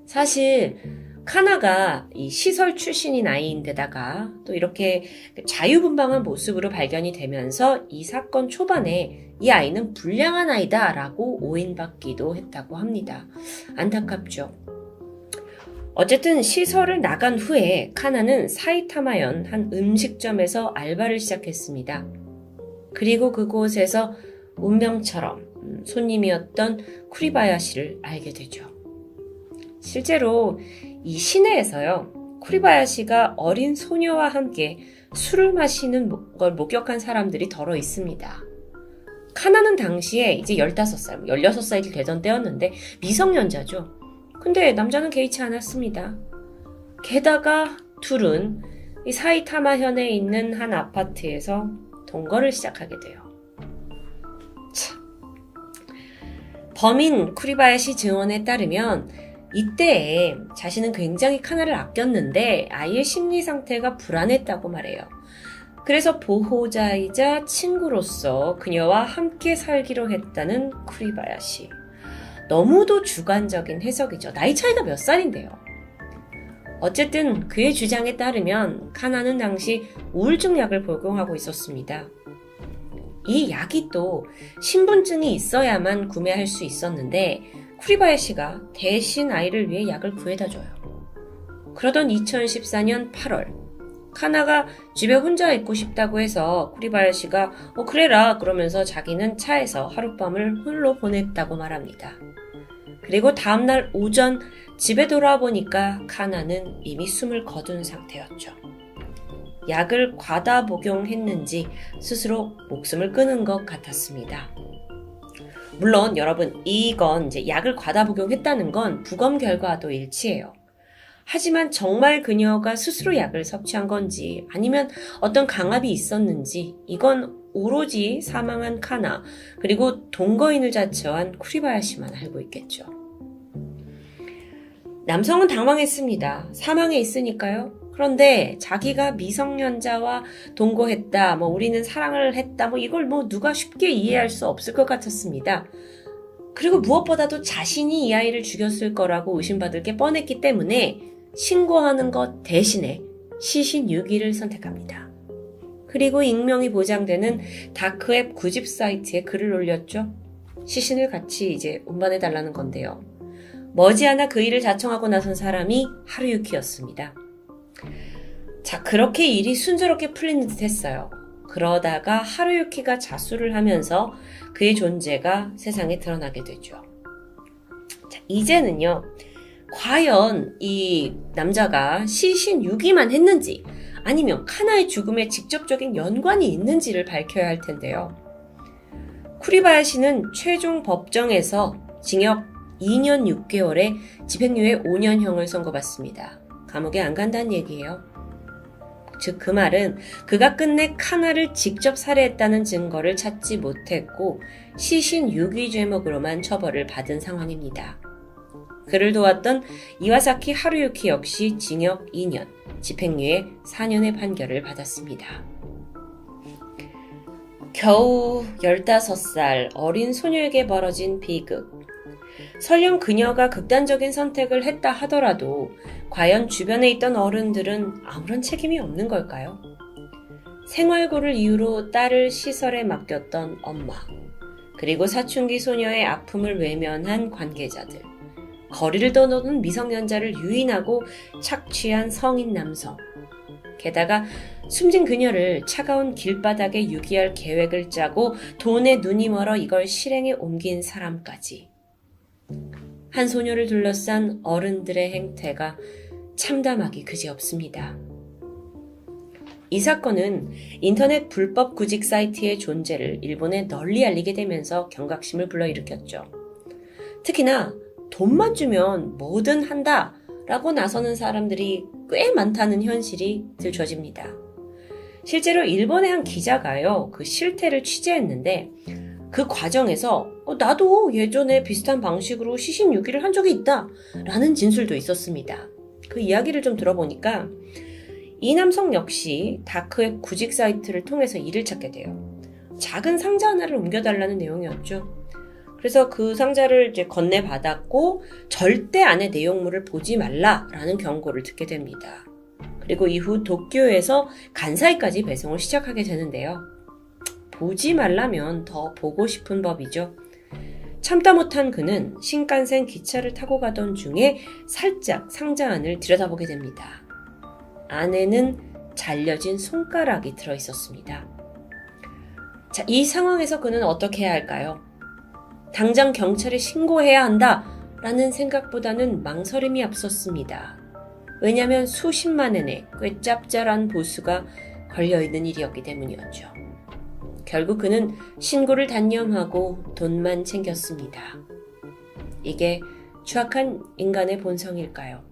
사실 카나가 이 시설 출신인 아이인데다가 또 이렇게 자유분방한 모습으로 발견이 되면서 이 사건 초반에 이 아이는 불량한 아이다 라고 오인받기도 했다고 합니다. 안타깝죠. 어쨌든 시설을 나간 후에 카나는 사이타마현 한 음식점에서 알바를 시작했습니다. 그리고 그곳에서 운명처럼 손님이었던 쿠리바야시를 알게 되죠. 실제로 이 시내에서요, 쿠리바야시가 어린 소녀와 함께 술을 마시는 걸 목격한 사람들이 덜어 있습니다. 카나는 당시에 이제 15살, 16살이 되던 때였는데 미성년자죠. 근데 남자는 개의치 않았습니다. 게다가 둘은 이 사이타마현에 있는 한 아파트에서 동거를 시작하게 돼요. 참. 범인 쿠리바야시 증언에 따르면 이때에 자신은 굉장히 카나를 아꼈는데 아이의 심리 상태가 불안했다고 말해요. 그래서 보호자이자 친구로서 그녀와 함께 살기로 했다는 쿠리바야시. 너무도 주관적인 해석이죠. 나이 차이가 몇 살인데요. 어쨌든 그의 주장에 따르면 카나는 당시 우울증 약을 복용하고 있었습니다. 이 약이 또 신분증이 있어야만 구매할 수 있었는데 쿠리바야시가 대신 아이를 위해 약을 구해다 줘요. 그러던 2014년 8월 카나가 집에 혼자 있고 싶다고 해서 쿠리바야시가 그래라 그러면서 자기는 차에서 하룻밤을 홀로 보냈다고 말합니다. 그리고 다음날 오전 집에 돌아보니까 카나는 이미 숨을 거둔 상태였죠. 약을 과다 복용했는지 스스로 목숨을 끊은 것 같았습니다. 물론 여러분 이건 이제 약을 과다 복용했다는 건 부검 결과도 일치해요. 하지만 정말 그녀가 스스로 약을 섭취한 건지 아니면 어떤 강압이 있었는지 이건 오로지 사망한 카나 그리고 동거인을 자처한 쿠리바야시만 알고 있겠죠. 남성은 당황했습니다. 사망해 있으니까요. 그런데 자기가 미성년자와 동거했다, 우리는 사랑을 했다, 이걸 누가 쉽게 이해할 수 없을 것 같았습니다. 그리고 무엇보다도 자신이 이 아이를 죽였을 거라고 의심받을 게 뻔했기 때문에 신고하는 것 대신에 시신 유기를 선택합니다. 그리고 익명이 보장되는 다크웹 구집 사이트에 글을 올렸죠. 시신을 같이 이제 운반해달라는 건데요. 머지않아 그 일을 자청하고 나선 사람이 하루유키였습니다. 자, 그렇게 일이 순조롭게 풀리는 듯 했어요. 그러다가 하루유키가 자수를 하면서 그의 존재가 세상에 드러나게 되죠. 자, 이제는요. 과연 이 남자가 시신 유기만 했는지 아니면 카나의 죽음에 직접적인 연관이 있는지를 밝혀야 할 텐데요. 쿠리바야시는 최종 법정에서 징역 2년 6개월에 집행유예 5년형을 선고받습니다. 감옥에 안 간다는 얘기예요. 즉 그 말은 그가 끝내 카나를 직접 살해했다는 증거를 찾지 못했고 시신 유기 죄목으로만 처벌을 받은 상황입니다. 그를 도왔던 이와사키 하루유키 역시 징역 2년, 집행유예 4년의 판결을 받았습니다. 겨우 15살 어린 소녀에게 벌어진 비극. 설령 그녀가 극단적인 선택을 했다 하더라도 과연 주변에 있던 어른들은 아무런 책임이 없는 걸까요? 생활고를 이유로 딸을 시설에 맡겼던 엄마, 그리고 사춘기 소녀의 아픔을 외면한 관계자들, 거리를 떠도는 미성년자를 유인하고 착취한 성인 남성, 게다가 숨진 그녀를 차가운 길바닥에 유기할 계획을 짜고 돈에 눈이 멀어 이걸 실행에 옮긴 사람까지. 한 소녀를 둘러싼 어른들의 행태가 참담하기 그지없습니다. 이 사건은 인터넷 불법 구직 사이트의 존재를 일본에 널리 알리게 되면서 경각심을 불러일으켰죠. 특히나 돈만 주면 뭐든 한다 라고 나서는 사람들이 꽤 많다는 현실이 들춰집니다. 실제로 일본의 한 기자가요, 그 실태를 취재했는데 그 과정에서 나도 예전에 비슷한 방식으로 시신 유기를 한 적이 있다 라는 진술도 있었습니다. 그 이야기를 좀 들어보니까 이 남성 역시 다크웹 구직 사이트를 통해서 일을 찾게 돼요. 작은 상자 하나를 옮겨달라는 내용이었죠. 그래서 그 상자를 이제 건네받았고 절대 안에 내용물을 보지 말라라는 경고를 듣게 됩니다. 그리고 이후 도쿄에서 간사이까지 배송을 시작하게 되는데요. 보지 말라면 더 보고 싶은 법이죠. 참다 못한 그는 신칸센 기차를 타고 가던 중에 살짝 상자 안을 들여다보게 됩니다. 안에는 잘려진 손가락이 들어있었습니다. 자, 이 상황에서 그는 어떻게 해야 할까요? 당장 경찰에 신고해야 한다라는 생각보다는 망설임이 앞섰습니다. 왜냐하면 수십만 엔의 꽤 짭짤한 보수가 걸려있는 일이었기 때문이었죠. 결국 그는 신고를 단념하고 돈만 챙겼습니다. 이게 추악한 인간의 본성일까요?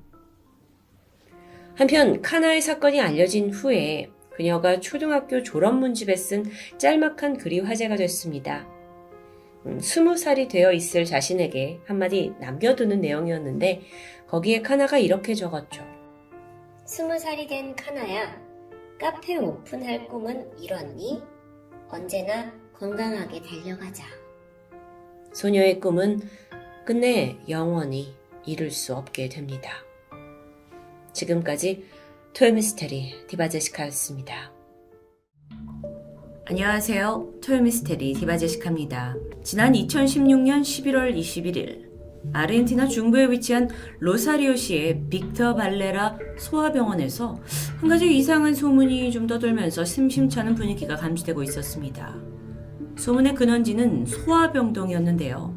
한편 카나의 사건이 알려진 후에 그녀가 초등학교 졸업문집에 쓴 짤막한 글이 화제가 됐습니다. 20살이 되어 있을 자신에게 한마디 남겨두는 내용이었는데 거기에 카나가 이렇게 적었죠. 20살이 된 카나야, 카페 오픈할 꿈은 이뤘니? 언제나 건강하게 달려가자. 소녀의 꿈은 끝내 영원히 이룰 수 없게 됩니다. 지금까지 토요미스테리 디바제시카였습니다. 안녕하세요. 토요미스테리 디바제시카입니다. 지난 2016년 11월 21일 아르헨티나 중부에 위치한 로사리오시의 빅터 발레라 소아병원에서 한 가지 이상한 소문이 좀 떠돌면서 심심찮은 분위기가 감지되고 있었습니다. 소문의 근원지는 소아병동이었는데요.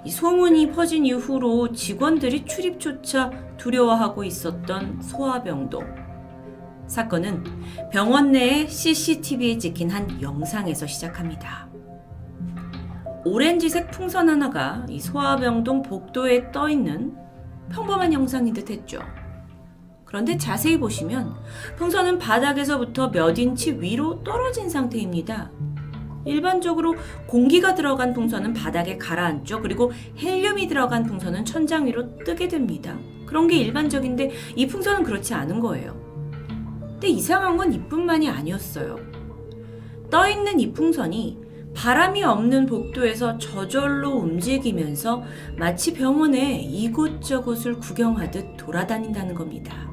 이 소문이 퍼진 이후로 직원들이 출입조차 두려워하고 있었던 소아병동. 사건은 병원 내의 CCTV에 찍힌 한 영상에서 시작합니다. 오렌지색 풍선 하나가 이 소아병동 복도에 떠있는 평범한 영상인 듯 했죠. 그런데 자세히 보시면 풍선은 바닥에서부터 몇 인치 위로 떨어진 상태입니다. 일반적으로 공기가 들어간 풍선은 바닥에 가라앉죠. 그리고 헬륨이 들어간 풍선은 천장 위로 뜨게 됩니다. 그런 게 일반적인데 이 풍선은 그렇지 않은 거예요. 근데 이상한 건 이뿐만이 아니었어요. 떠있는 이 풍선이 바람이 없는 복도에서 저절로 움직이면서 마치 병원의 이곳저곳을 구경하듯 돌아다닌다는 겁니다.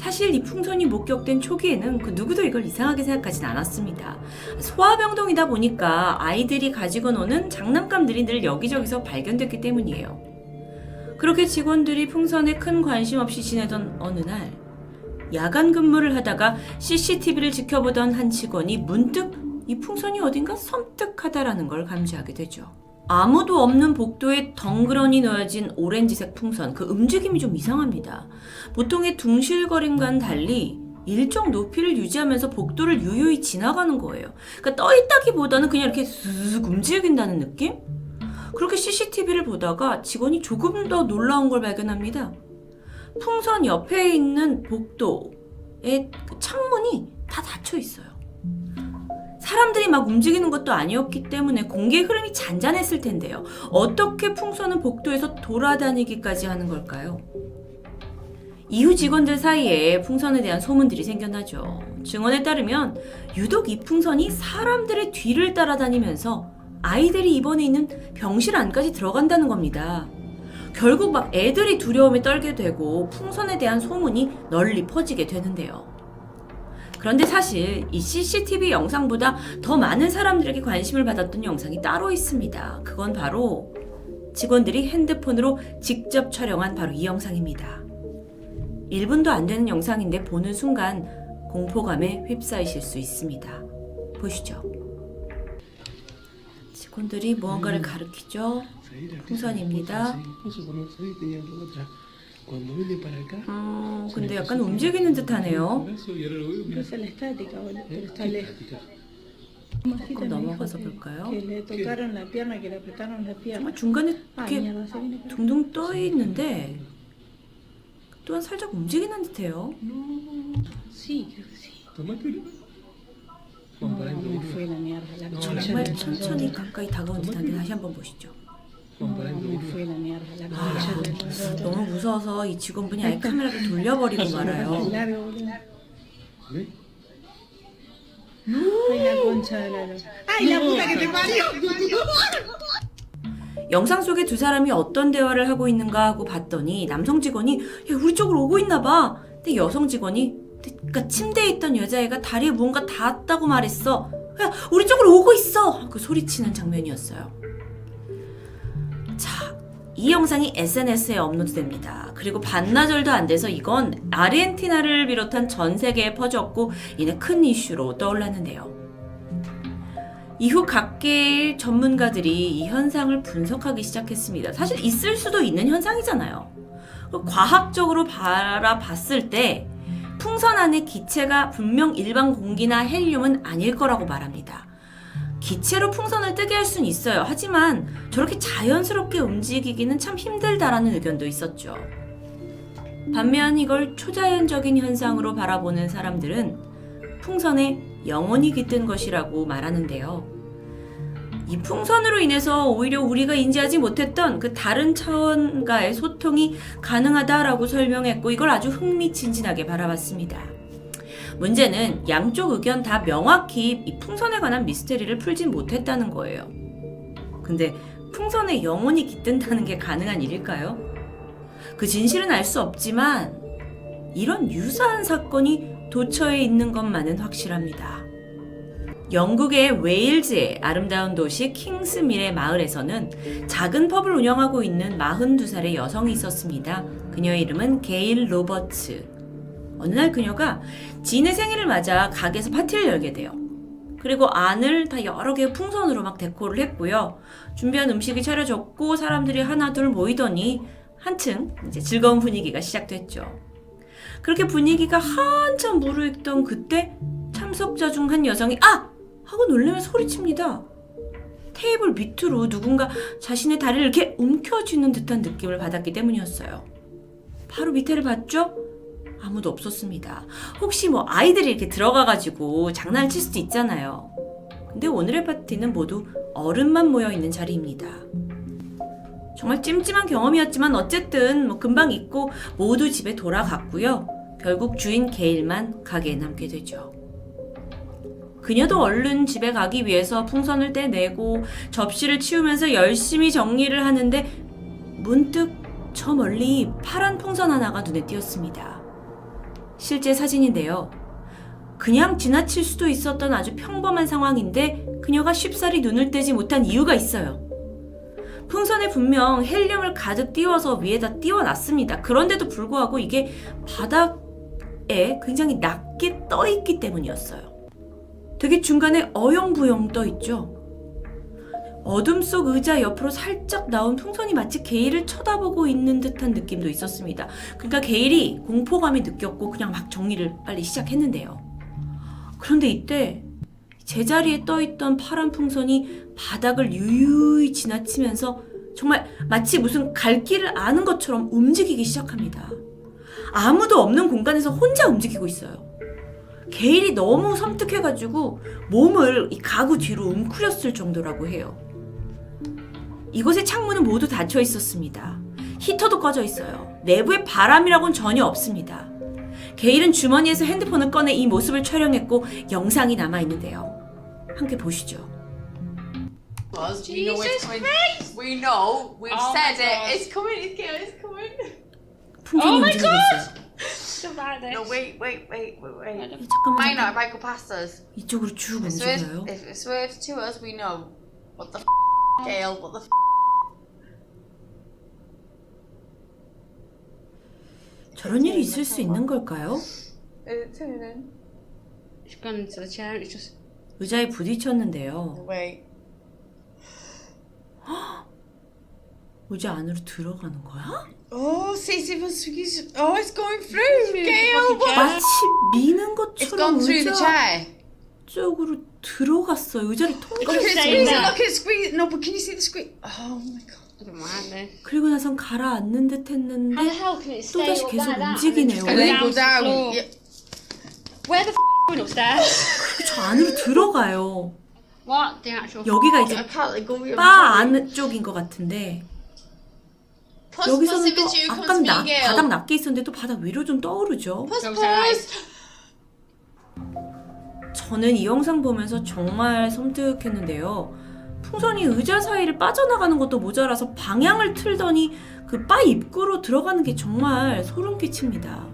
사실 이 풍선이 목격된 초기에는 그 누구도 이걸 이상하게 생각하진 않았습니다. 소아병동이다 보니까 아이들이 가지고 노는 장난감들이 늘 여기저기서 발견됐기 때문이에요. 그렇게 직원들이 풍선에 큰 관심 없이 지내던 어느 날 야간 근무를 하다가 CCTV를 지켜보던 한 직원이 문득 이 풍선이 어딘가 섬뜩하다라는 걸 감지하게 되죠. 아무도 없는 복도에 덩그러니 놓여진 오렌지색 풍선, 그 움직임이 좀 이상합니다. 보통의 둥실거림과는 달리 일정 높이를 유지하면서 복도를 유유히 지나가는 거예요. 그러니까 떠있다기보다는 그냥 이렇게 쓱 움직인다는 느낌? 그렇게 CCTV를 보다가 직원이 조금 더 놀라운 걸 발견합니다. 풍선 옆에 있는 복도의 그 창문이 다 닫혀 있어요. 사람들이 막 움직이는 것도 아니었기 때문에 공기의 흐름이 잔잔했을 텐데요. 어떻게 풍선은 복도에서 돌아다니기까지 하는 걸까요? 이후 직원들 사이에 풍선에 대한 소문들이 생겨나죠. 증언에 따르면 유독 이 풍선이 사람들의 뒤를 따라다니면서 아이들이 입원해 있는 병실 안까지 들어간다는 겁니다. 결국 막 애들이 두려움에 떨게 되고 풍선에 대한 소문이 널리 퍼지게 되는데요. 그런데 사실 이 CCTV 영상보다 더 많은 사람들에게 관심을 받았던 영상이 따로 있습니다. 그건 바로 직원들이 핸드폰으로 직접 촬영한 바로 이 영상입니다. 1분도 안 되는 영상인데 보는 순간 공포감에 휩싸이실 수 있습니다. 보시죠. 직원들이 무언가를 가리키죠. 풍선입니다. 근데 약간 움직이는 듯 하네요. 조금 넘어가서 볼까요? 정말 중간에 이렇게 둥둥 떠 있는데 또한 살짝 움직이는 듯해요. 정말 천천히 가까이 다가온 듯한데 다시 한번 보시죠. 너무 무서워서 이 직원분이 아예 카메라를 돌려버리고 말아요. 영상 속에 두 사람이 어떤 대화를 하고 있는가 하고 봤더니 남성 직원이 야, 우리 쪽으로 오고 있나 봐. 근데 여성 직원이 그러니까 침대에 있던 여자애가 다리에 무언가 닿았다고 말했어. 야, 우리 쪽으로 오고 있어. 그 소리치는 장면이었어요. 자, 이 영상이 SNS에 업로드됩니다. 그리고 반나절도 안 돼서 이건 아르헨티나를 비롯한 전 세계에 퍼졌고 이내 큰 이슈로 떠올랐는데요. 이후 각계의 전문가들이 이 현상을 분석하기 시작했습니다. 사실 있을 수도 있는 현상이잖아요. 과학적으로 바라봤을 때 풍선 안에 기체가 분명 일반 공기나 헬륨은 아닐 거라고 말합니다. 기체로 풍선을 뜨게 할 수는 있어요. 하지만 저렇게 자연스럽게 움직이기는 참 힘들다라는 의견도 있었죠. 반면 이걸 초자연적인 현상으로 바라보는 사람들은 풍선에 영혼이 깃든 것이라고 말하는데요. 이 풍선으로 인해서 오히려 우리가 인지하지 못했던 그 다른 차원과의 소통이 가능하다라고 설명했고 이걸 아주 흥미진진하게 바라봤습니다. 문제는 양쪽 의견 다 명확히 이 풍선에 관한 미스테리를 풀진 못했다는 거예요. 근데 풍선에 영혼이 깃든다는 게 가능한 일일까요? 그 진실은 알 수 없지만 이런 유사한 사건이 도처에 있는 것만은 확실합니다. 영국의 웨일즈의 아름다운 도시 킹스밀의 마을에서는 작은 펍을 운영하고 있는 42살의 여성이 있었습니다. 그녀의 이름은 게일 로버츠. 어느 날 그녀가 지인의 생일을 맞아 가게에서 파티를 열게 돼요. 그리고 안을 다 여러 개의 풍선으로 막 데코를 했고요. 준비한 음식이 차려졌고 사람들이 하나둘 모이더니 한층 이제 즐거운 분위기가 시작됐죠. 그렇게 분위기가 한참 무르익던 그때 참석자 중 한 여성이 아! 하고 놀라며 소리칩니다. 테이블 밑으로 누군가 자신의 다리를 이렇게 움켜쥐는 듯한 느낌을 받았기 때문이었어요. 바로 밑에를 봤죠? 아무도 없었습니다. 혹시 뭐 아이들이 이렇게 들어가가지고 장난을 칠 수도 있잖아요. 근데 오늘의 파티는 모두 어른만 모여있는 자리입니다. 정말 찜찜한 경험이었지만 어쨌든 뭐 금방 잊고 모두 집에 돌아갔고요. 결국 주인 게일만 가게에 남게 되죠. 그녀도 얼른 집에 가기 위해서 풍선을 떼내고 접시를 치우면서 열심히 정리를 하는데 문득 저 멀리 파란 풍선 하나가 눈에 띄었습니다. 실제 사진인데요. 그냥 지나칠 수도 있었던 아주 평범한 상황인데 그녀가 쉽사리 눈을 떼지 못한 이유가 있어요. 풍선에 분명 헬륨을 가득 띄워서 위에다 띄워놨습니다. 그런데도 불구하고 이게 바닥에 굉장히 낮게 떠있기 때문이었어요. 되게 중간에 어영부영 떠있죠. 어둠 속 의자 옆으로 살짝 나온 풍선이 마치 게일을 쳐다보고 있는 듯한 느낌도 있었습니다. 그러니까 게일이 공포감이 느꼈고 그냥 막 정리를 빨리 시작했는데요. 그런데 이때 제자리에 떠있던 파란 풍선이 바닥을 유유히 지나치면서 정말 마치 무슨 갈 길을 아는 것처럼 움직이기 시작합니다. 아무도 없는 공간에서 혼자 움직이고 있어요. 게일이 너무 섬뜩해가지고 몸을 이 가구 뒤로 웅크렸을 정도라고 해요. 이곳의 창문은 모두 닫혀 있었습니다. 히터도 꺼져 있어요. 내부에 바람이라고는 전혀 없습니다. 게일은 주머니에서 핸드폰을 꺼내 이 모습을 촬영했고 영상이 남아있는데요. 함께 보시죠. We know it's coming. We know. We've said it. It's coming. It's coming. 풍선이 움직이고 있어요. No, wait. 잠깐만. Might not. It might go past us. 이쪽으로 쭉 If it 움직여요. swerves, if it swerves to us, we know. What the Gale? What the 저런 일이 있을 수 있는 걸까요? Is it turning? She's gone into the chair. It's just 의자에 부딪혔는데요. Wait. 의자 안으로 들어가는 거야? Oh, Stacey was. Oh, it's going through. Gale, what? 마치 미는 It's 것처럼 gone through the 의자 chair. 쪽으로 들어갔어요. 의자를 Look 통과했어요. at it. Look at the screen. No, but can you see the screen? Oh my god. I don't mind this. 그리고 나선 가라앉는 듯 How the 했는데 hell can it stay 또다시 up 계속 like that? 움직이네요. And then Down go to the down. floor. Yeah. Where the going upstairs? 저 안으로 들어가요. What the actual? 여기가 I 이제 can't let go of your 바 안쪽인 것 같은데 Puss, 여기서는 if 또 it's you, come 아까 to me, Gale. 바닥 낮게 있었는데 또 바닥 위로 좀 떠오르죠. Puss, Goes out. puss. 저는 이 영상 보면서 정말 섬뜩했는데요. 풍선이 의자 사이를 빠져나가는 것도 모자라서 방향을 틀더니 그 바 입구로 들어가는 게 정말 소름 끼칩니다.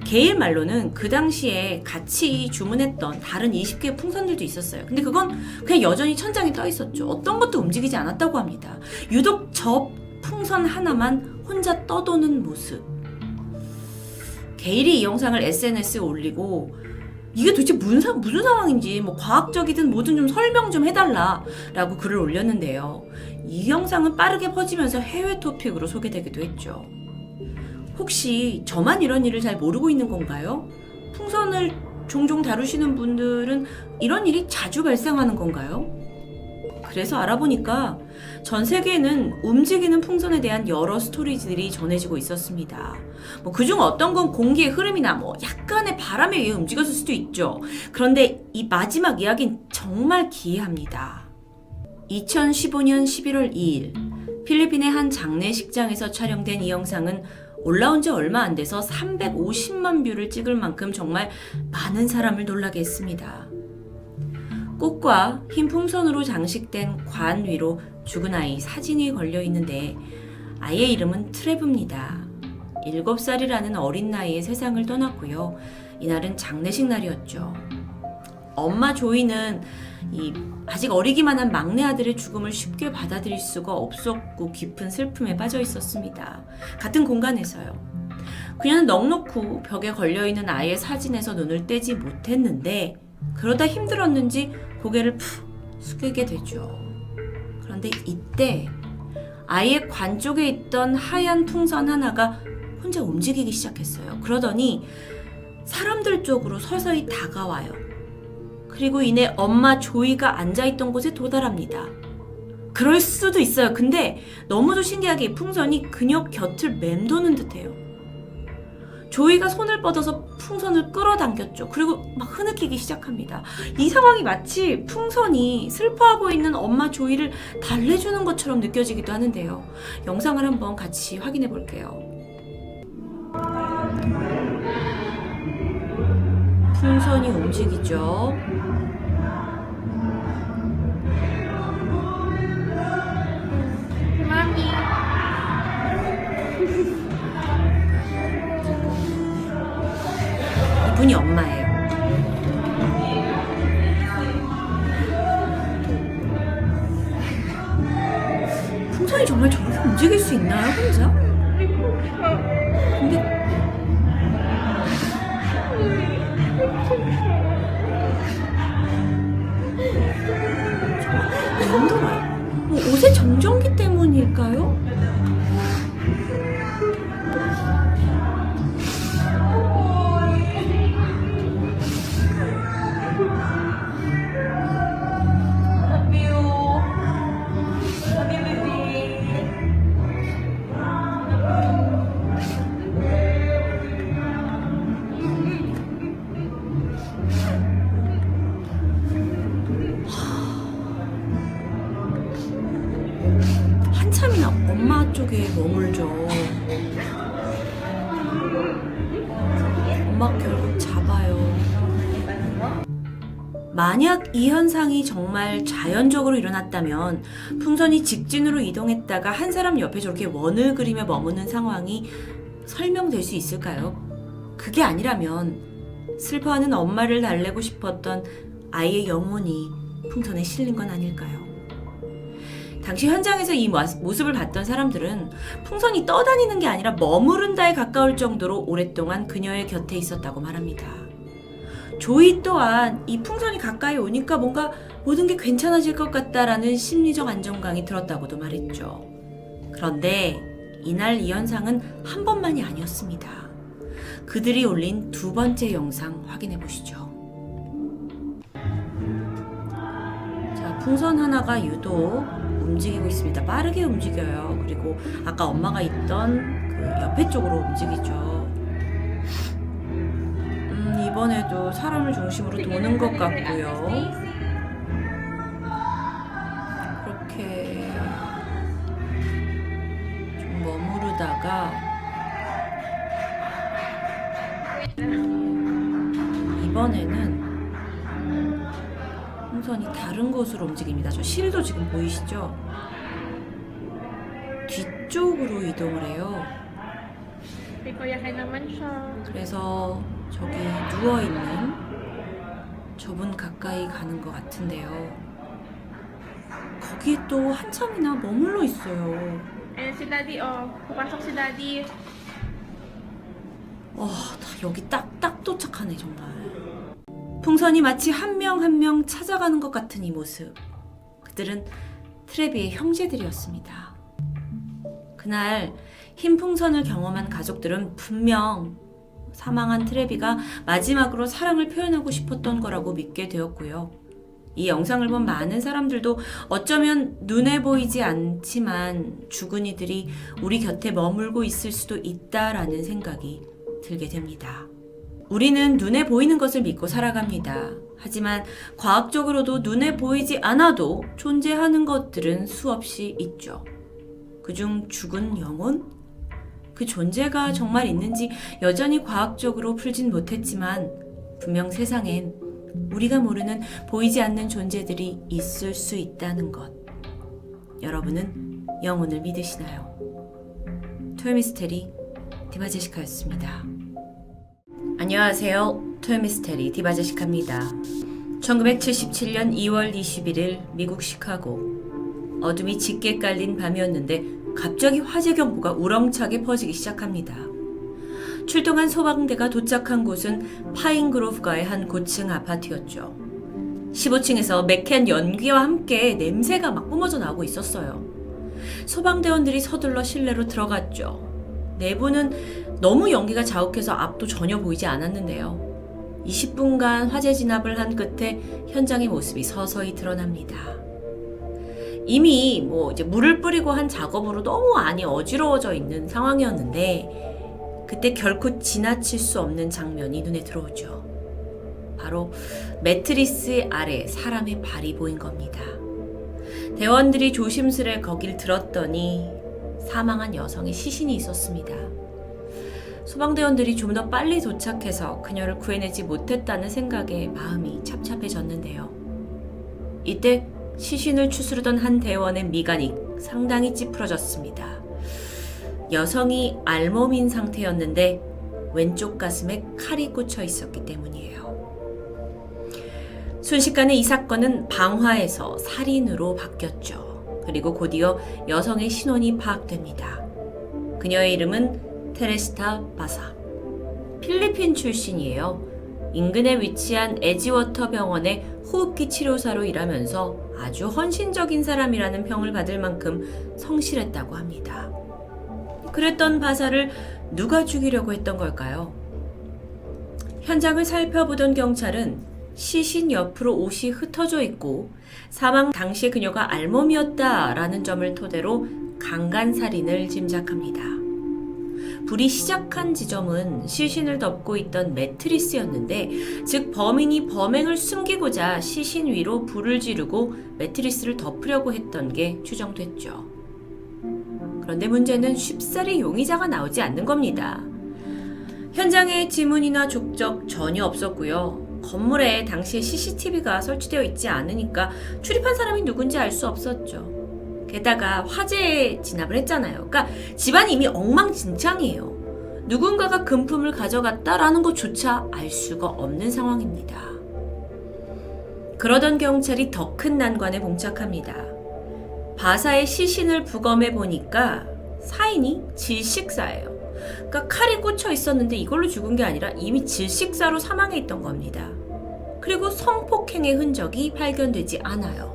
게일 말로는 그 당시에 같이 주문했던 다른 20개의 풍선들도 있었어요. 근데 그건 그냥 여전히 천장에 떠 있었죠. 어떤 것도 움직이지 않았다고 합니다. 유독 저 풍선 하나만 혼자 떠도는 모습. 게일이 이 영상을 SNS에 올리고 이게 도대체 무슨 상황인지 뭐 과학적이든 뭐든 좀 설명 좀 해달라 라고 글을 올렸는데요. 이 영상은 빠르게 퍼지면서 해외 토픽으로 소개되기도 했죠. 혹시 저만 이런 일을 잘 모르고 있는 건가요? 풍선을 종종 다루시는 분들은 이런 일이 자주 발생하는 건가요? 그래서 알아보니까 전 세계에는 움직이는 풍선에 대한 여러 스토리들이 전해지고 있었습니다. 뭐 그중 어떤 건 공기의 흐름이나 뭐 약간의 바람에 의해 움직였을 수도 있죠. 그런데 이 마지막 이야기는 정말 기이합니다. 2015년 11월 2일 필리핀의 한 장례식장에서 촬영된 이 영상은 올라온 지 얼마 안 돼서 350만 뷰를 찍을 만큼 정말 많은 사람을 놀라게 했습니다. 꽃과 흰 풍선으로 장식된 관 위로 죽은 아이 사진이 걸려 있는데 아이의 이름은 트레브입니다. 7살이라는 어린 나이에 세상을 떠났고요. 이날은 장례식 날이었죠. 엄마 조이는 이 아직 어리기만 한 막내 아들의 죽음을 쉽게 받아들일 수가 없었고 깊은 슬픔에 빠져 있었습니다. 같은 공간에서요. 그녀는 넉넉히 벽에 걸려있는 아이의 사진에서 눈을 떼지 못했는데 그러다 힘들었는지 고개를 푹 숙이게 되죠. 그런데 이때 아이의 관 쪽에 있던 하얀 풍선 하나가 혼자 움직이기 시작했어요. 그러더니 사람들 쪽으로 서서히 다가와요. 그리고 이내 엄마 조이가 앉아있던 곳에 도달합니다. 그럴 수도 있어요. 근데 너무도 신기하게 풍선이 그녀 곁을 맴도는 듯해요. 조이가 손을 뻗어서 풍선을 끌어당겼죠. 그리고 막 흐느끼기 시작합니다. 이 상황이 마치 풍선이 슬퍼하고 있는 엄마 조이를 달래주는 것처럼 느껴지기도 하는데요. 영상을 한번 같이 확인해 볼게요. 풍선이 움직이죠. Mommy. 이분이 엄마예요. 풍선이 정말 저렇게 움직일 수 있나요, 혼자? 근데 왜 힘들어요? 뭐 옷의 정전기 때문일까요? 한참이나 엄마 쪽에 머물죠. 엄마가 결국 잡아요. 만약 이 현상이 정말 자연적으로 일어났다면 풍선이 직진으로 이동했다가 한 사람 옆에 저렇게 원을 그리며 머무는 상황이 설명될 수 있을까요? 그게 아니라면 슬퍼하는 엄마를 달래고 싶었던 아이의 영혼이 풍선에 실린 건 아닐까요? 당시 현장에서 이 모습을 봤던 사람들은 풍선이 떠다니는 게 아니라 머무른다에 가까울 정도로 오랫동안 그녀의 곁에 있었다고 말합니다. 조이 또한 이 풍선이 가까이 오니까 뭔가 모든 게 괜찮아질 것 같다라는 심리적 안정감이 들었다고도 말했죠. 그런데 이날 이 현상은 한 번만이 아니었습니다. 그들이 올린 두 번째 영상 확인해 보시죠. 자, 풍선 하나가 유독 움직이고 있습니다. 빠르게 움직여요. 그리고 아까 엄마가 있던 그 옆에 쪽으로 움직이죠. 이번에도 사람을 중심으로 도는 것 같고요. 그렇게 좀 머무르다가 이번에는 풍선이 다른 곳으로 움직입니다. 저 실도 지금 보이시죠? 뒤쪽으로 이동을 해요. 그래서 저기 누워있는 저분 가까이 가는 것 같은데요. 거기에 또 한참이나 머물러 있어요. Si Daddy, Papasok si Daddy. 다 여기 딱 도착하네 정말. 풍선이 마치 한 명 한 명 찾아가는 것 같은 이 모습. 그들은 트레비의 형제들이었습니다. 그날 흰 풍선을 경험한 가족들은 분명 사망한 트레비가 마지막으로 사랑을 표현하고 싶었던 거라고 믿게 되었고요. 이 영상을 본 많은 사람들도 어쩌면 눈에 보이지 않지만 죽은 이들이 우리 곁에 머물고 있을 수도 있다라는 생각이 들게 됩니다. 우리는 눈에 보이는 것을 믿고 살아갑니다. 하지만 과학적으로도 눈에 보이지 않아도 존재하는 것들은 수없이 있죠. 그중 죽은 영혼? 그 존재가 정말 있는지 여전히 과학적으로 풀진 못했지만 분명 세상엔 우리가 모르는 보이지 않는 존재들이 있을 수 있다는 것. 여러분은 영혼을 믿으시나요? 토요미스테리 디바제시카였습니다. 안녕하세요. 토요미스테리 디바제시카입니다. 1977년 2월 21일 미국 시카고. 어둠이 짙게 깔린 밤이었는데 갑자기 화재 경보가 우렁차게 퍼지기 시작합니다. 출동한 소방대가 도착한 곳은 파인그로브가의 한 고층 아파트였죠. 15층에서 매캐한 연기와 함께 냄새가 막 뿜어져 나오고 있었어요. 소방대원들이 서둘러 실내로 들어갔죠. 내부는 너무 연기가 자욱해서 앞도 전혀 보이지 않았는데요. 20분간 화재 진압을 한 끝에 현장의 모습이 서서히 드러납니다. 이미 뭐 이제 물을 뿌리고 한 작업으로 너무 안이 어지러워져 있는 상황이었는데 그때 결코 지나칠 수 없는 장면이 눈에 들어오죠. 바로 매트리스 아래 사람의 발이 보인 겁니다. 대원들이 조심스레 거길 들었더니 사망한 여성의 시신이 있었습니다. 소방대원들이 좀 더 빨리 도착해서 그녀를 구해내지 못했다는 생각에 마음이 착잡해졌는데요. 이때 시신을 추스르던 한 대원의 미간이 상당히 찌푸러졌습니다. 여성이 알몸인 상태였는데 왼쪽 가슴에 칼이 꽂혀 있었기 때문이에요. 순식간에 이 사건은 방화에서 살인으로 바뀌었죠. 그리고 곧이어 여성의 신원이 파악됩니다. 그녀의 이름은 테레스타 바사. 필리핀 출신이에요. 인근에 위치한 에지워터 병원의 호흡기 치료사로 일하면서 아주 헌신적인 사람이라는 평을 받을 만큼 성실했다고 합니다. 그랬던 바사를 누가 죽이려고 했던 걸까요? 현장을 살펴보던 경찰은 시신 옆으로 옷이 흩어져 있고 사망 당시에 그녀가 알몸이었다라는 점을 토대로 강간살인을 짐작합니다. 불이 시작한 지점은 시신을 덮고 있던 매트리스였는데, 즉 범인이 범행을 숨기고자 시신 위로 불을 지르고 매트리스를 덮으려고 했던 게 추정됐죠. 그런데 문제는 쉽사리 용의자가 나오지 않는 겁니다. 현장에 지문이나 족적 전혀 없었고요. 건물에 당시에 CCTV가 설치되어 있지 않으니까 출입한 사람이 누군지 알 수 없었죠. 게다가 화재에 진압을 했잖아요. 그러니까 집안이 이미 엉망진창이에요. 누군가가 금품을 가져갔다라는 것조차 알 수가 없는 상황입니다. 그러던 경찰이 더 큰 난관에 봉착합니다. 바사의 시신을 부검해 보니까 사인이 질식사예요. 그러니까 칼이 꽂혀 있었는데 이걸로 죽은 게 아니라 이미 질식사로 사망해 있던 겁니다. 그리고 성폭행의 흔적이 발견되지 않아요.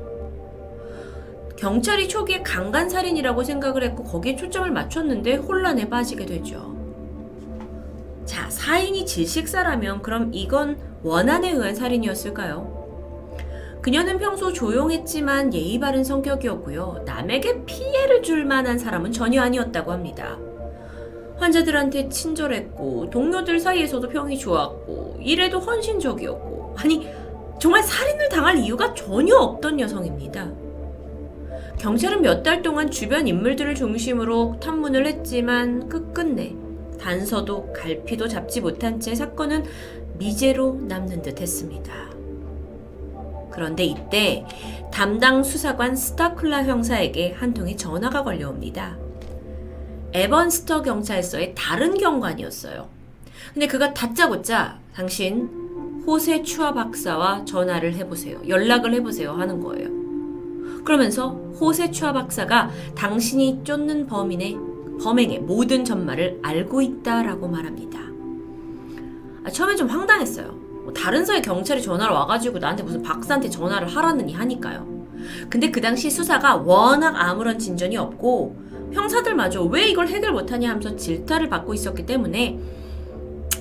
경찰이 초기에 강간살인이라고 생각을 했고 거기에 초점을 맞췄는데 혼란에 빠지게 되죠. 자, 사인이 질식사라면 그럼 이건 원한에 의한 살인이었을까요? 그녀는 평소 조용했지만 예의 바른 성격이었고요. 남에게 피해를 줄 만한 사람은 전혀 아니었다고 합니다. 환자들한테 친절했고 동료들 사이에서도 평이 좋았고 일에도 헌신적이었고, 아니 정말 살인을 당할 이유가 전혀 없던 여성입니다. 경찰은 몇 달 동안 주변 인물들을 중심으로 탐문을 했지만 끝끝내 단서도 갈피도 잡지 못한 채 사건은 미제로 남는 듯 했습니다. 그런데 이때 담당 수사관 스타클라 형사에게 한 통의 전화가 걸려옵니다. 에번스터 경찰서의 다른 경관이었어요. 근데 그가 다짜고짜 당신 호세 추아 박사와 전화를 해보세요. 연락을 해보세요 하는 거예요. 그러면서 호세 추아 박사가 당신이 쫓는 범행의 모든 전말을 알고 있다라고 말합니다. 처음엔 좀 황당했어요. 다른 서의 경찰이 전화를 와가지고 나한테 무슨 박사한테 전화를 하라느니 하니까요. 근데 그 당시 수사가 워낙 아무런 진전이 없고 형사들마저 왜 이걸 해결 못하냐 하면서 질타를 받고 있었기 때문에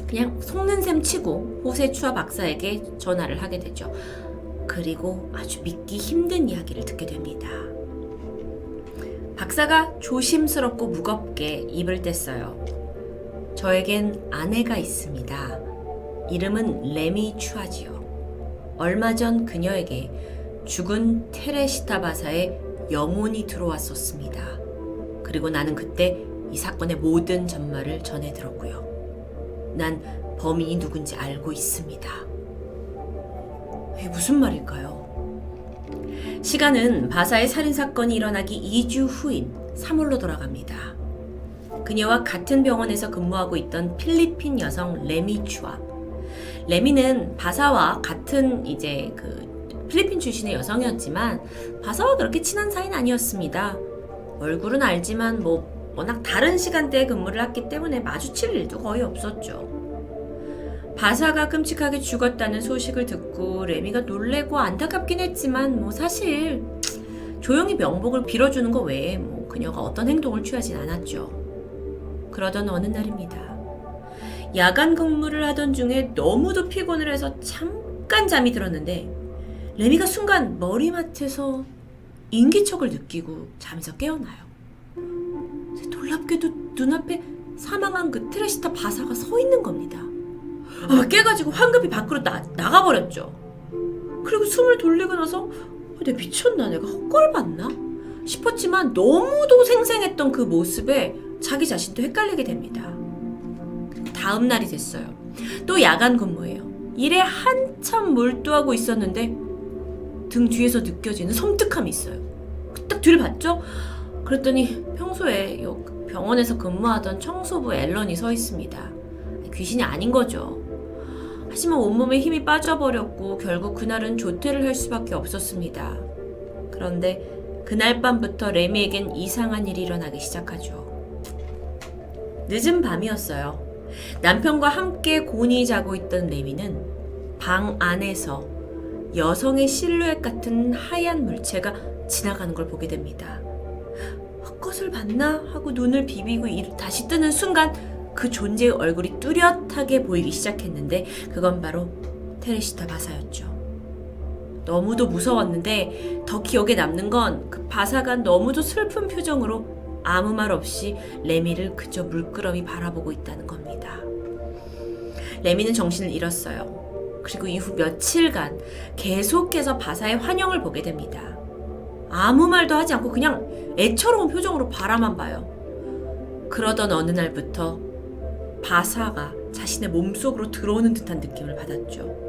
그냥 속는 셈 치고 호세 추아 박사에게 전화를 하게 되죠. 그리고 아주 믿기 힘든 이야기를 듣게 됩니다. 박사가 조심스럽고 무겁게 입을 뗐어요. 저에겐 아내가 있습니다. 이름은 레미 추아지요. 얼마 전 그녀에게 죽은 테레시타 바사의 영혼이 들어왔었습니다. 그리고 나는 그때 이 사건의 모든 전말을 전해 들었고요. 난 범인이 누군지 알고 있습니다. 이게 무슨 말일까요? 시간은 바사의 살인사건이 일어나기 2주 후인 3월로 돌아갑니다. 그녀와 같은 병원에서 근무하고 있던 필리핀 여성 레미 추아. 레미는 바사와 같은 이제 필리핀 출신의 여성이었지만 바사와 그렇게 친한 사이는 아니었습니다. 얼굴은 알지만 워낙 다른 시간대에 근무를 했기 때문에 마주칠 일도 거의 없었죠. 바사가 끔찍하게 죽었다는 소식을 듣고 레미가 놀래고 안타깝긴 했지만 사실 조용히 명복을 빌어주는 것 외에 그녀가 어떤 행동을 취하진 않았죠. 그러던 어느 날입니다. 야간 근무를 하던 중에 너무도 피곤을 해서 잠깐 잠이 들었는데 레미가 순간 머리맡에서 인기척을 느끼고 잠에서 깨어나요. 놀랍게도 눈앞에 사망한 그 테레시타 바사가 서 있는 겁니다. 깨가지고 황급히 밖으로 나가버렸죠. 그리고 숨을 돌리고 나서 내가 미쳤나, 내가 헛걸 봤나 싶었지만 너무도 생생했던 그 모습에 자기 자신도 헷갈리게 됩니다. 다음 날이 됐어요. 또 야간 근무예요. 일에 한참 몰두하고 있었는데 등 뒤에서 느껴지는 섬뜩함이 있어요. 딱 뒤를 봤죠? 그랬더니 평소에 병원에서 근무하던 청소부 앨런이 서 있습니다. 귀신이 아닌 거죠. 하지만 온몸에 힘이 빠져버렸고 결국 그날은 조퇴를 할 수밖에 없었습니다. 그런데 그날 밤부터 레미에겐 이상한 일이 일어나기 시작하죠. 늦은 밤이었어요. 남편과 함께 곤히 자고 있던 레미는 방 안에서 여성의 실루엣 같은 하얀 물체가 지나가는 걸 보게 됩니다. 헛것을 봤나 하고 눈을 비비고 다시 뜨는 순간 그 존재의 얼굴이 뚜렷하게 보이기 시작했는데 그건 바로 테레시타 바사였죠. 너무도 무서웠는데 더 기억에 남는 건 그 바사가 너무도 슬픈 표정으로 아무 말 없이 레미를 그저 물끄러미 바라보고 있다는 겁니다. 레미는 정신을 잃었어요. 그리고 이후 며칠간 계속해서 바사의 환영을 보게 됩니다. 아무 말도 하지 않고 그냥 애처로운 표정으로 바라만 봐요. 그러던 어느 날부터 바사가 자신의 몸속으로 들어오는 듯한 느낌을 받았죠.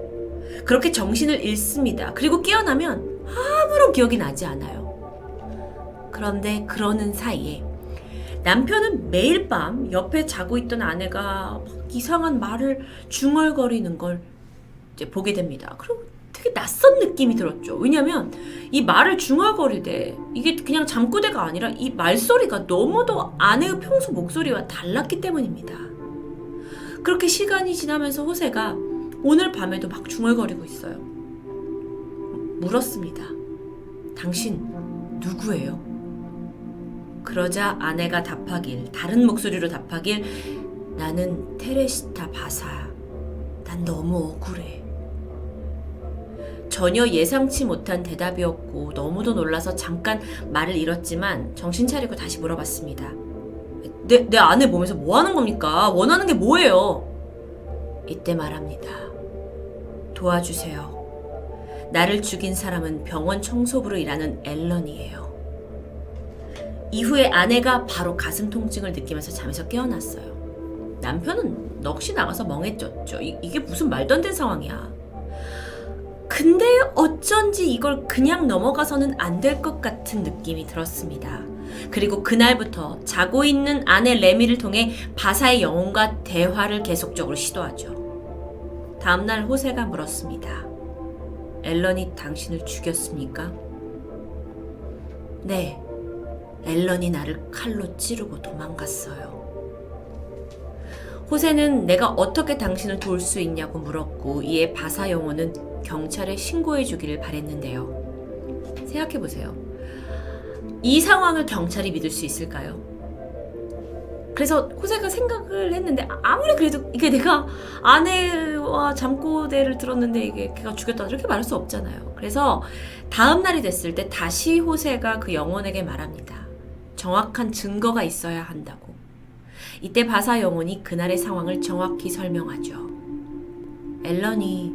그렇게 정신을 잃습니다. 그리고 깨어나면 아무런 기억이 나지 않아요. 그런데 그러는 사이에 남편은 매일 밤 옆에 자고 있던 아내가 막 이상한 말을 중얼거리는 걸 이제 보게 됩니다. 그리고 되게 낯선 느낌이 들었죠. 왜냐면 이 말을 중얼거리되 이게 그냥 잠꼬대가 아니라 이 말소리가 너무도 아내의 평소 목소리와 달랐기 때문입니다. 그렇게 시간이 지나면서 호세가 오늘 밤에도 막 중얼거리고 있어요. 물었습니다. 당신 누구예요? 그러자 아내가 다른 목소리로 답하길 나는 테레시타 바사야. 난 너무 억울해. 전혀 예상치 못한 대답이었고 너무도 놀라서 잠깐 말을 잃었지만 정신 차리고 다시 물어봤습니다. 내 아내 몸에서 뭐 하는 겁니까? 원하는 게 뭐예요? 이때 말합니다. 도와주세요. 나를 죽인 사람은 병원 청소부로 일하는 앨런이에요. 이후에 아내가 바로 가슴 통증을 느끼면서 잠에서 깨어났어요. 남편은 넋이 나가서 멍해졌죠. 이게 무슨 말도 안 되는 상황이야. 근데 어쩐지 이걸 그냥 넘어가서는 안 될 것 같은 느낌이 들었습니다. 그리고 그날부터 자고 있는 아내 레미를 통해 바사의 영혼과 대화를 계속적으로 시도하죠. 다음날 호세가 물었습니다. 앨런이 당신을 죽였습니까? 네, 앨런이 나를 칼로 찌르고 도망갔어요. 호세는 내가 어떻게 당신을 도울 수 있냐고 물었고 이에 바사 영혼은 경찰에 신고해 주기를 바랬는데요. 생각해보세요. 이 상황을 경찰이 믿을 수 있을까요? 그래서 호세가 생각을 했는데 아무리 그래도 이게 내가 아내와 잠꼬대를 들었는데 이게 걔가 죽였다 이렇게 말할 수 없잖아요. 그래서 다음 날이 됐을 때 다시 호세가 그 영혼에게 말합니다. 정확한 증거가 있어야 한다고. 이때 바사 영혼이 그날의 상황을 정확히 설명하죠. 앨런이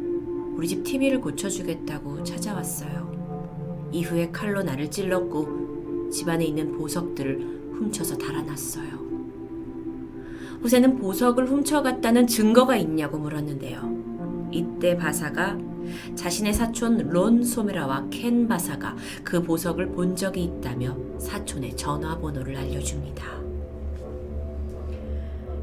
우리 집 TV를 고쳐주겠다고 찾아왔어요. 이후에 칼로 나를 찔렀고 집안에 있는 보석들을 훔쳐서 달아났어요. 호세는 보석을 훔쳐갔다는 증거가 있냐고 물었는데요. 이때 바사가 자신의 사촌 론 소메라와 켄 바사가 그 보석을 본 적이 있다며 사촌의 전화번호를 알려줍니다.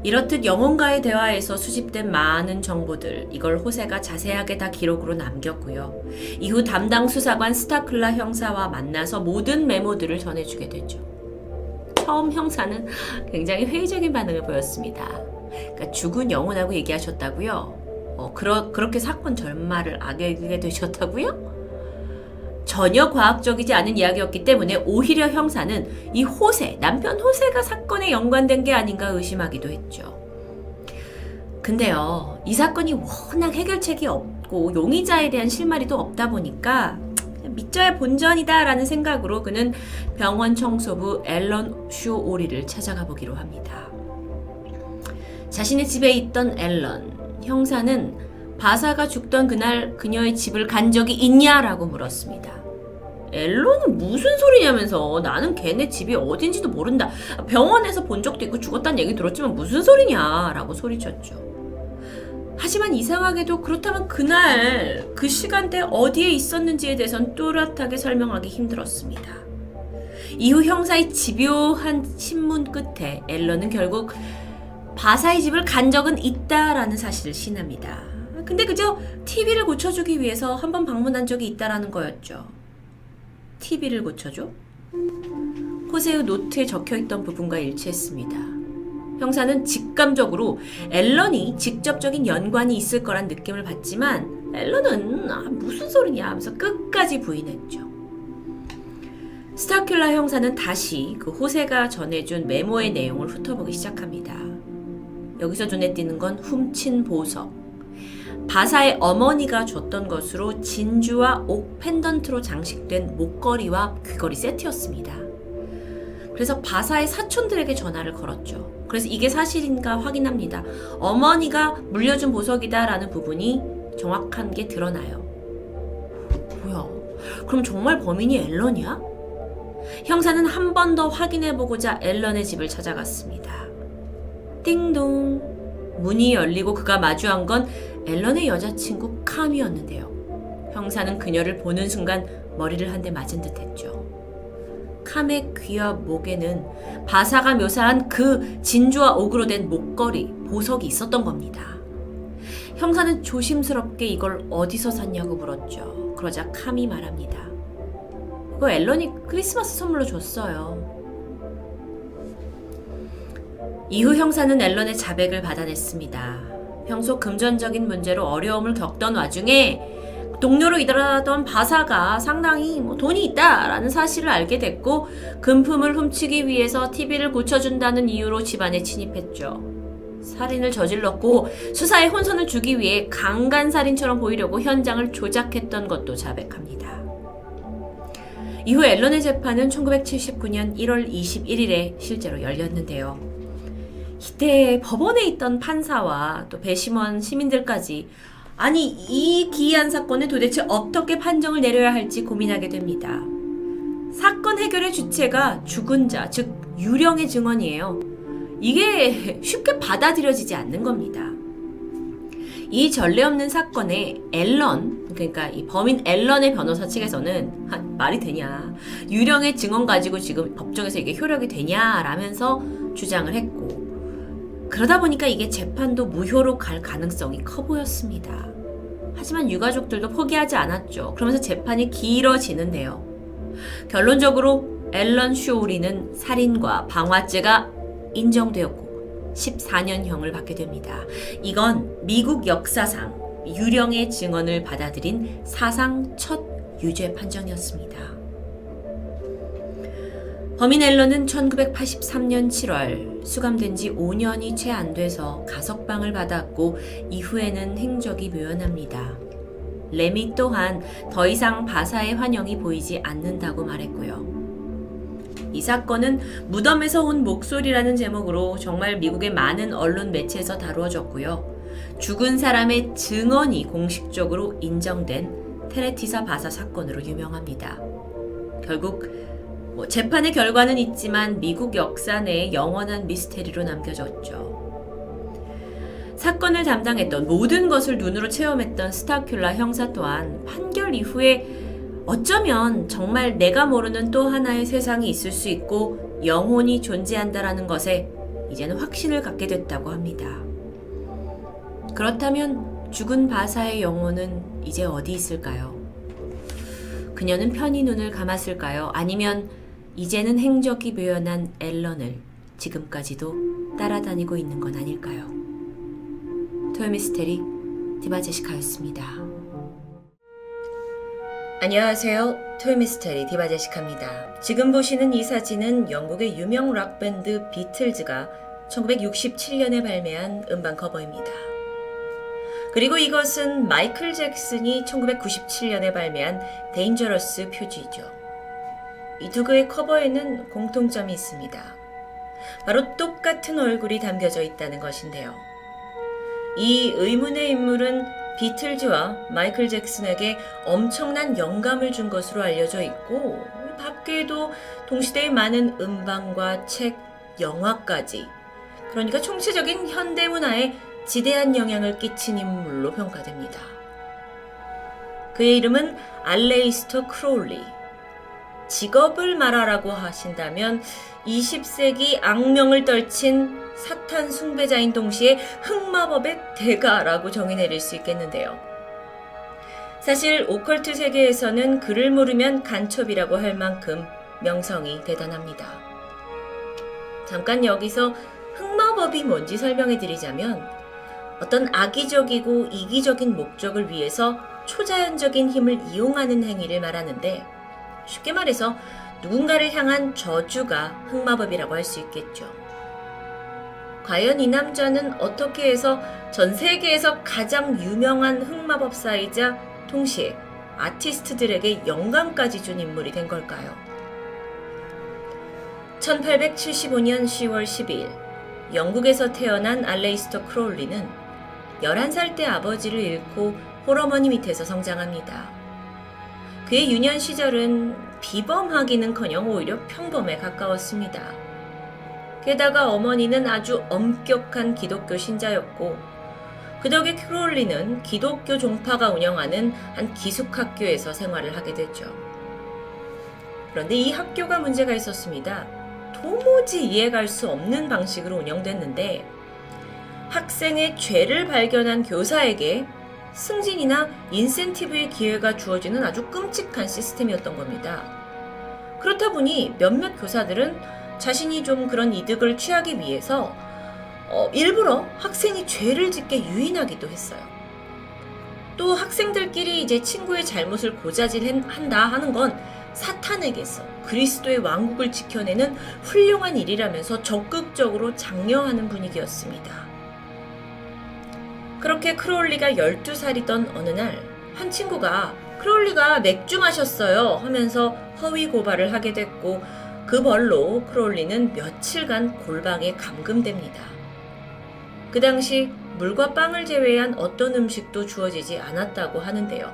이렇듯 영혼과의 대화에서 수집된 많은 정보들, 이걸 호세가 자세하게 다 기록으로 남겼고요. 이후 담당 수사관 스타클라 형사와 만나서 모든 메모들을 전해주게 되죠. 처음 형사는 굉장히 회의적인 반응을 보였습니다. 그러니까 죽은 영혼하고 얘기하셨다고요? 그렇게 사건 전말을 악용하게 되셨다고요? 전혀 과학적이지 않은 이야기였기 때문에 오히려 형사는 이 호세, 남편 호세가 사건에 연관된 게 아닌가 의심하기도 했죠. 근데요, 이 사건이 워낙 해결책이 없고 용의자에 대한 실마리도 없다 보니까 믿져야 본전이다 라는 생각으로 그는 병원 청소부 앨런 슈 오리를 찾아가 보기로 합니다. 자신의 집에 있던 앨런 형사는 바사가 죽던 그날 그녀의 집을 간 적이 있냐라고 물었습니다. 앨런은 무슨 소리냐면서 나는 걔네 집이 어딘지도 모른다. 병원에서 본 적도 있고 죽었다는 얘기 들었지만 무슨 소리냐 라고 소리쳤죠. 하지만 이상하게도 그렇다면 그날 그 시간대 어디에 있었는지에 대해선 또렷하게 설명하기 힘들었습니다. 이후 형사의 집요한 신문 끝에 앨런은 결국 바사의 집을 간 적은 있다라는 사실을 신합니다. 근데 그저 TV를 고쳐주기 위해서 한번 방문한 적이 있다라는 거였죠. TV를 고쳐줘? 호세의 노트에 적혀있던 부분과 일치했습니다. 형사는 직감적으로 앨런이 직접적인 연관이 있을 거란 느낌을 받지만 앨런은 무슨 소리냐 하면서 끝까지 부인했죠. 스타큘라 형사는 다시 그 호세가 전해준 메모의 내용을 훑어보기 시작합니다. 여기서 눈에 띄는 건 훔친 보석. 바사의 어머니가 줬던 것으로 진주와 옥 펜던트로 장식된 목걸이와 귀걸이 세트였습니다. 그래서 바사의 사촌들에게 전화를 걸었죠. 그래서 이게 사실인가 확인합니다. 어머니가 물려준 보석이다라는 부분이 정확한 게 드러나요. 뭐야? 그럼 정말 범인이 앨런이야? 형사는 한 번 더 확인해보고자 앨런의 집을 찾아갔습니다. 띵동. 문이 열리고 그가 마주한 건 앨런의 여자친구 캄이었는데요. 형사는 그녀를 보는 순간 머리를 한 대 맞은 듯 했죠. 캄의 귀와 목에는 바사가 묘사한 그 진주와 옥으로 된 목걸이, 보석이 있었던 겁니다. 형사는 조심스럽게 이걸 어디서 샀냐고 물었죠. 그러자 캄이 말합니다. 이거 앨런이 크리스마스 선물로 줬어요. 이후 형사는 앨런의 자백을 받아냈습니다. 평소 금전적인 문제로 어려움을 겪던 와중에 동료로 일하던 바사가 상당히 돈이 있다라는 사실을 알게 됐고 금품을 훔치기 위해서 TV를 고쳐준다는 이유로 집안에 침입했죠. 살인을 저질렀고 수사에 혼선을 주기 위해 강간살인처럼 보이려고 현장을 조작했던 것도 자백합니다. 이후 앨런의 재판은 1979년 1월 21일에 실제로 열렸는데요. 이때 법원에 있던 판사와 또 배심원 시민들까지 아니 이 기이한 사건에 도대체 어떻게 판정을 내려야 할지 고민하게 됩니다. 사건 해결의 주체가 죽은 자, 즉 유령의 증언이에요. 이게 쉽게 받아들여지지 않는 겁니다. 이 전례 없는 사건에 앨런, 그러니까 이 범인 앨런의 변호사 측에서는 말이 되냐, 유령의 증언 가지고 지금 법정에서 이게 효력이 되냐라면서 주장을 했고 그러다 보니까 이게 재판도 무효로 갈 가능성이 커 보였습니다. 하지만 유가족들도 포기하지 않았죠. 그러면서 재판이 길어지는데요. 결론적으로 앨런 슈오리는 살인과 방화죄가 인정되었고 14년형을 받게 됩니다. 이건 미국 역사상 유령의 증언을 받아들인 사상 첫 유죄 판정이었습니다. 범인 앨런은 1983년 7월 수감된 지 5년이 채 안 돼서 가석방을 받았고 이후에는 행적이 묘연합니다. 레미 또한 더 이상 바사의 환영이 보이지 않는다고 말했고요. 이 사건은 무덤에서 온 목소리라는 제목으로 정말 미국의 많은 언론 매체에서 다루어졌고요. 죽은 사람의 증언이 공식적으로 인정된 테레티사 바사 사건으로 유명합니다. 결국 재판의 결과는 있지만 미국 역사 내에 영원한 미스테리로 남겨졌죠. 사건을 담당했던 모든 것을 눈으로 체험했던 스타큘라 형사 또한 판결 이후에 어쩌면 정말 내가 모르는 또 하나의 세상이 있을 수 있고 영혼이 존재한다라는 것에 이제는 확신을 갖게 됐다고 합니다. 그렇다면 죽은 바사의 영혼은 이제 어디 있을까요? 그녀는 편히 눈을 감았을까요? 아니면 이제는 행적이 묘연한 앨런을 지금까지도 따라다니고 있는 건 아닐까요? 토요미스테리 디바제시카였습니다. 안녕하세요. 토요미스테리 디바제시카입니다. 지금 보시는 이 사진은 영국의 유명 락밴드 비틀즈가 1967년에 발매한 음반 커버입니다. 그리고 이것은 마이클 잭슨이 1997년에 발매한 데인저러스 표지이죠. 이 두 개의 커버에는 공통점이 있습니다. 바로 똑같은 얼굴이 담겨져 있다는 것인데요. 이 의문의 인물은 비틀즈와 마이클 잭슨에게 엄청난 영감을 준 것으로 알려져 있고, 밖에도 동시대의 많은 음반과 책, 영화까지, 그러니까 총체적인 현대문화에 지대한 영향을 끼친 인물로 평가됩니다. 그의 이름은 알레이스터 크로울리. 직업을 말하라고 하신다면 20세기 악명을 떨친 사탄 숭배자인 동시에 흑마법의 대가라고 정의 내릴 수 있겠는데요. 사실 오컬트 세계에서는 그를 모르면 간첩이라고 할 만큼 명성이 대단합니다. 잠깐 여기서 흑마법이 뭔지 설명해 드리자면, 어떤 악의적이고 이기적인 목적을 위해서 초자연적인 힘을 이용하는 행위를 말하는데, 쉽게 말해서 누군가를 향한 저주가 흑마법이라고 할 수 있겠죠. 과연 이 남자는 어떻게 해서 전 세계에서 가장 유명한 흑마법사이자 동시에 아티스트들에게 영감까지 준 인물이 된 걸까요? 1875년 10월 12일 영국에서 태어난 알레이스터 크로울리는 11살 때 아버지를 잃고 홀어머니 밑에서 성장합니다. 그의 유년 시절은 비범하기는커녕 오히려 평범에 가까웠습니다. 게다가 어머니는 아주 엄격한 기독교 신자였고, 그 덕에 크로울리는 기독교 종파가 운영하는 한 기숙학교에서 생활을 하게 됐죠. 그런데 이 학교가 문제가 있었습니다. 도무지 이해갈 수 없는 방식으로 운영됐는데, 학생의 죄를 발견한 교사에게 승진이나 인센티브의 기회가 주어지는 아주 끔찍한 시스템이었던 겁니다. 그렇다 보니 몇몇 교사들은 자신이 좀 그런 이득을 취하기 위해서 일부러 학생이 죄를 짓게 유인하기도 했어요. 또 학생들끼리 이제 친구의 잘못을 고자질한다 하는 건 사탄에게서 그리스도의 왕국을 지켜내는 훌륭한 일이라면서 적극적으로 장려하는 분위기였습니다. 그렇게 크로울리가 12살이던 어느 날, 한 친구가 크로울리가 맥주 마셨어요 하면서 허위 고발을 하게 됐고, 그 벌로 크로울리는 며칠간 골방에 감금됩니다. 그 당시 물과 빵을 제외한 어떤 음식도 주어지지 않았다고 하는데요.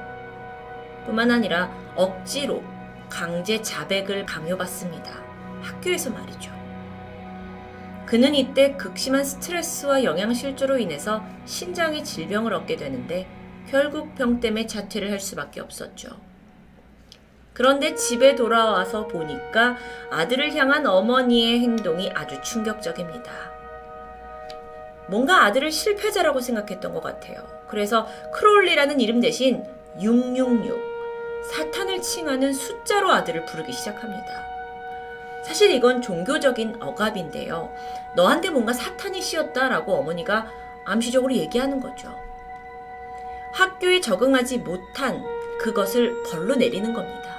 뿐만 아니라 억지로 강제 자백을 강요받습니다. 학교에서 말이죠. 그는 이때 극심한 스트레스와 영양실조로 인해서 신장의 질병을 얻게 되는데, 결국 병 때문에 자퇴를 할 수밖에 없었죠. 그런데 집에 돌아와서 보니까 아들을 향한 어머니의 행동이 아주 충격적입니다. 뭔가 아들을 실패자라고 생각했던 것 같아요. 그래서 크로울리라는 이름 대신 666, 사탄을 칭하는 숫자로 아들을 부르기 시작합니다. 사실 이건 종교적인 억압인데요. 너한테 뭔가 사탄이 씌었다라고 어머니가 암시적으로 얘기하는 거죠. 학교에 적응하지 못한 그것을 벌로 내리는 겁니다.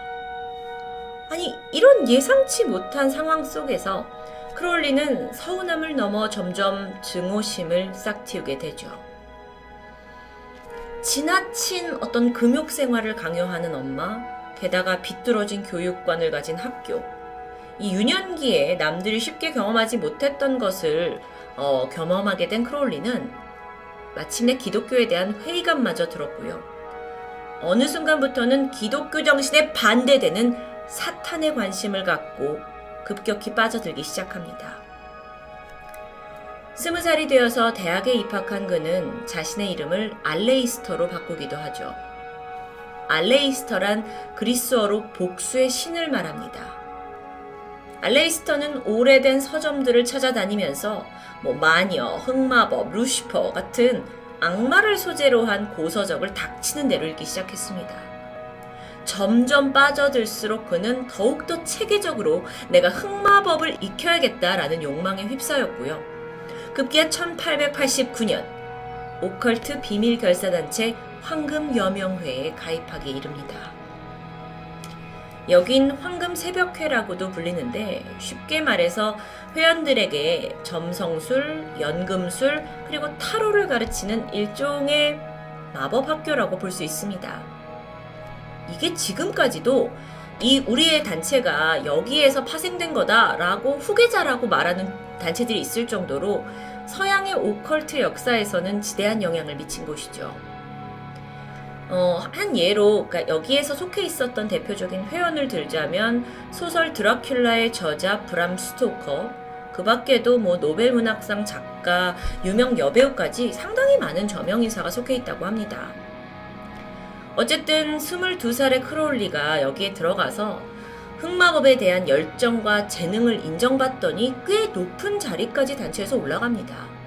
아니, 이런 예상치 못한 상황 속에서 크로울리는 서운함을 넘어 점점 증오심을 싹틔우게 되죠. 지나친 어떤 금욕 생활을 강요하는 엄마, 게다가 비뚤어진 교육관을 가진 학교, 이 유년기에 남들이 쉽게 경험하지 못했던 것을 경험하게 된 크로울리는 마침내 기독교에 대한 회의감마저 들었고요. 어느 순간부터는 기독교 정신에 반대되는 사탄에 관심을 갖고 급격히 빠져들기 시작합니다. 20살이 되어서 대학에 입학한 그는 자신의 이름을 알레이스터로 바꾸기도 하죠. 알레이스터란 그리스어로 복수의 신을 말합니다. 알레이스터는 오래된 서점들을 찾아다니면서 마녀, 흑마법, 루시퍼 같은 악마를 소재로 한 고서적을 닥치는 대로 읽기 시작했습니다. 점점 빠져들수록 그는 더욱더 체계적으로 내가 흑마법을 익혀야겠다라는 욕망에 휩싸였고요. 급기야 1889년 오컬트 비밀 결사단체 황금여명회에 가입하기에 이릅니다. 여긴 황금새벽회라고도 불리는데, 쉽게 말해서 회원들에게 점성술, 연금술, 그리고 타로를 가르치는 일종의 마법 학교라고 볼 수 있습니다. 이게 지금까지도 이 우리의 단체가 여기에서 파생된 거다라고 후계자라고 말하는 단체들이 있을 정도로 서양의 오컬트 역사에서는 지대한 영향을 미친 곳이죠. 한 예로 그러니까 여기에서 속해 있었던 대표적인 회원을 들자면 소설 드라큘라의 저자 브람 스토커, 그 밖에도 뭐 노벨 문학상 작가, 유명 여배우까지 상당히 많은 저명 인사가 속해 있다고 합니다. 어쨌든 22살의 크로울리가 여기에 들어가서 흑마법에 대한 열정과 재능을 인정받더니 꽤 높은 자리까지 단체에서 올라갑니다.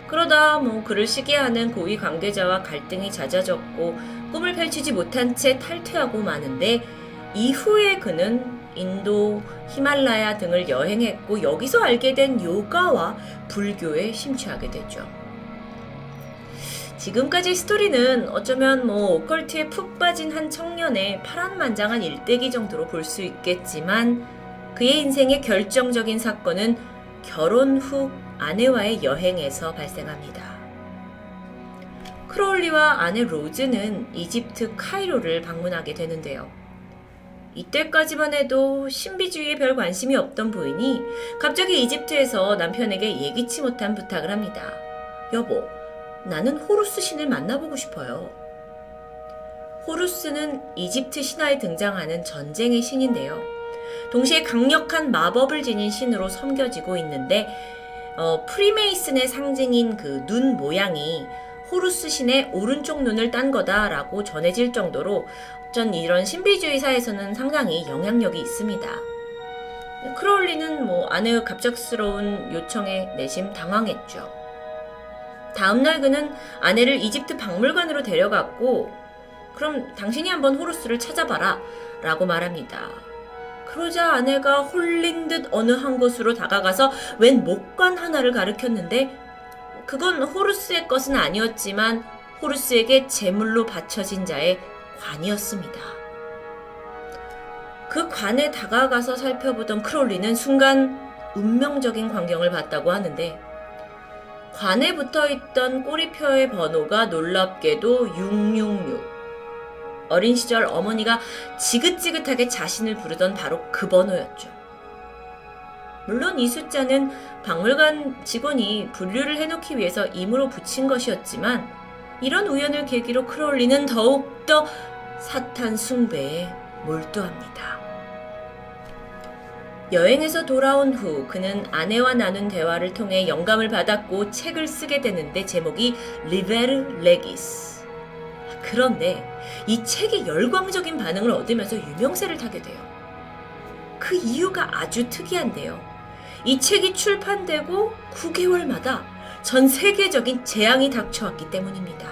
그러다 뭐 그를 시기하는 고위 관계자와 갈등이 잦아졌고 꿈을 펼치지 못한 채 탈퇴하고 마는데 이후에 그는 인도, 히말라야 등을 여행했고 여기서 알게 된 요가와 불교에 심취하게 되죠. 지금까지 스토리는 어쩌면 뭐 오컬트에 푹 빠진 한 청년의 파란만장한 일대기 정도로 볼 수 있겠지만 그의 인생의 결정적인 사건은 결혼 후 아내와의 여행에서 발생합니다. 크로울리와 아내 로즈는 이집트 카이로를 방문하게 되는데요. 이때까지만 해도 신비주의에 별 관심이 없던 부인이 갑자기 이집트에서 남편에게 예기치 못한 부탁을 합니다. 여보, 나는 호루스 신을 만나보고 싶어요. 호루스는 이집트 신화에 등장하는 전쟁의 신인데요. 동시에 강력한 마법을 지닌 신으로 섬겨지고 있는데 프리메이슨의 상징인 그 눈 모양이 호루스 신의 오른쪽 눈을 딴 거다라고 전해질 정도로 전 이런 신비주의사에서는 상당히 영향력이 있습니다. 크로울리는 뭐 아내의 갑작스러운 요청에 내심 당황했죠. 다음날 그는 아내를 이집트 박물관으로 데려갔고 그럼 당신이 한번 호루스를 찾아봐라 라고 말합니다. 그러자 아내가 홀린 듯 어느 한 곳으로 다가가서 웬 목관 하나를 가리켰는데 그건 호루스의 것은 아니었지만 호루스에게 제물로 바쳐진 자의 관이었습니다. 그 관에 다가가서 살펴보던 크롤리는 순간 운명적인 광경을 봤다고 하는데 관에 붙어있던 꼬리표의 번호가 놀랍게도 666. 어린 시절 어머니가 지긋지긋하게 자신을 부르던 바로 그 번호였죠. 물론 이 숫자는 박물관 직원이 분류를 해놓기 위해서 임으로 붙인 것이었지만 이런 우연을 계기로 크롤리는 더욱더 사탄 숭배에 몰두합니다. 여행에서 돌아온 후 그는 아내와 나눈 대화를 통해 영감을 받았고 책을 쓰게 되는데 제목이 리베르 레기스. 그런데 이 책이 열광적인 반응을 얻으면서 유명세를 타게 돼요. 그 이유가 아주 특이한데요. 이 책이 출판되고 9개월마다 전 세계적인 재앙이 닥쳐왔기 때문입니다.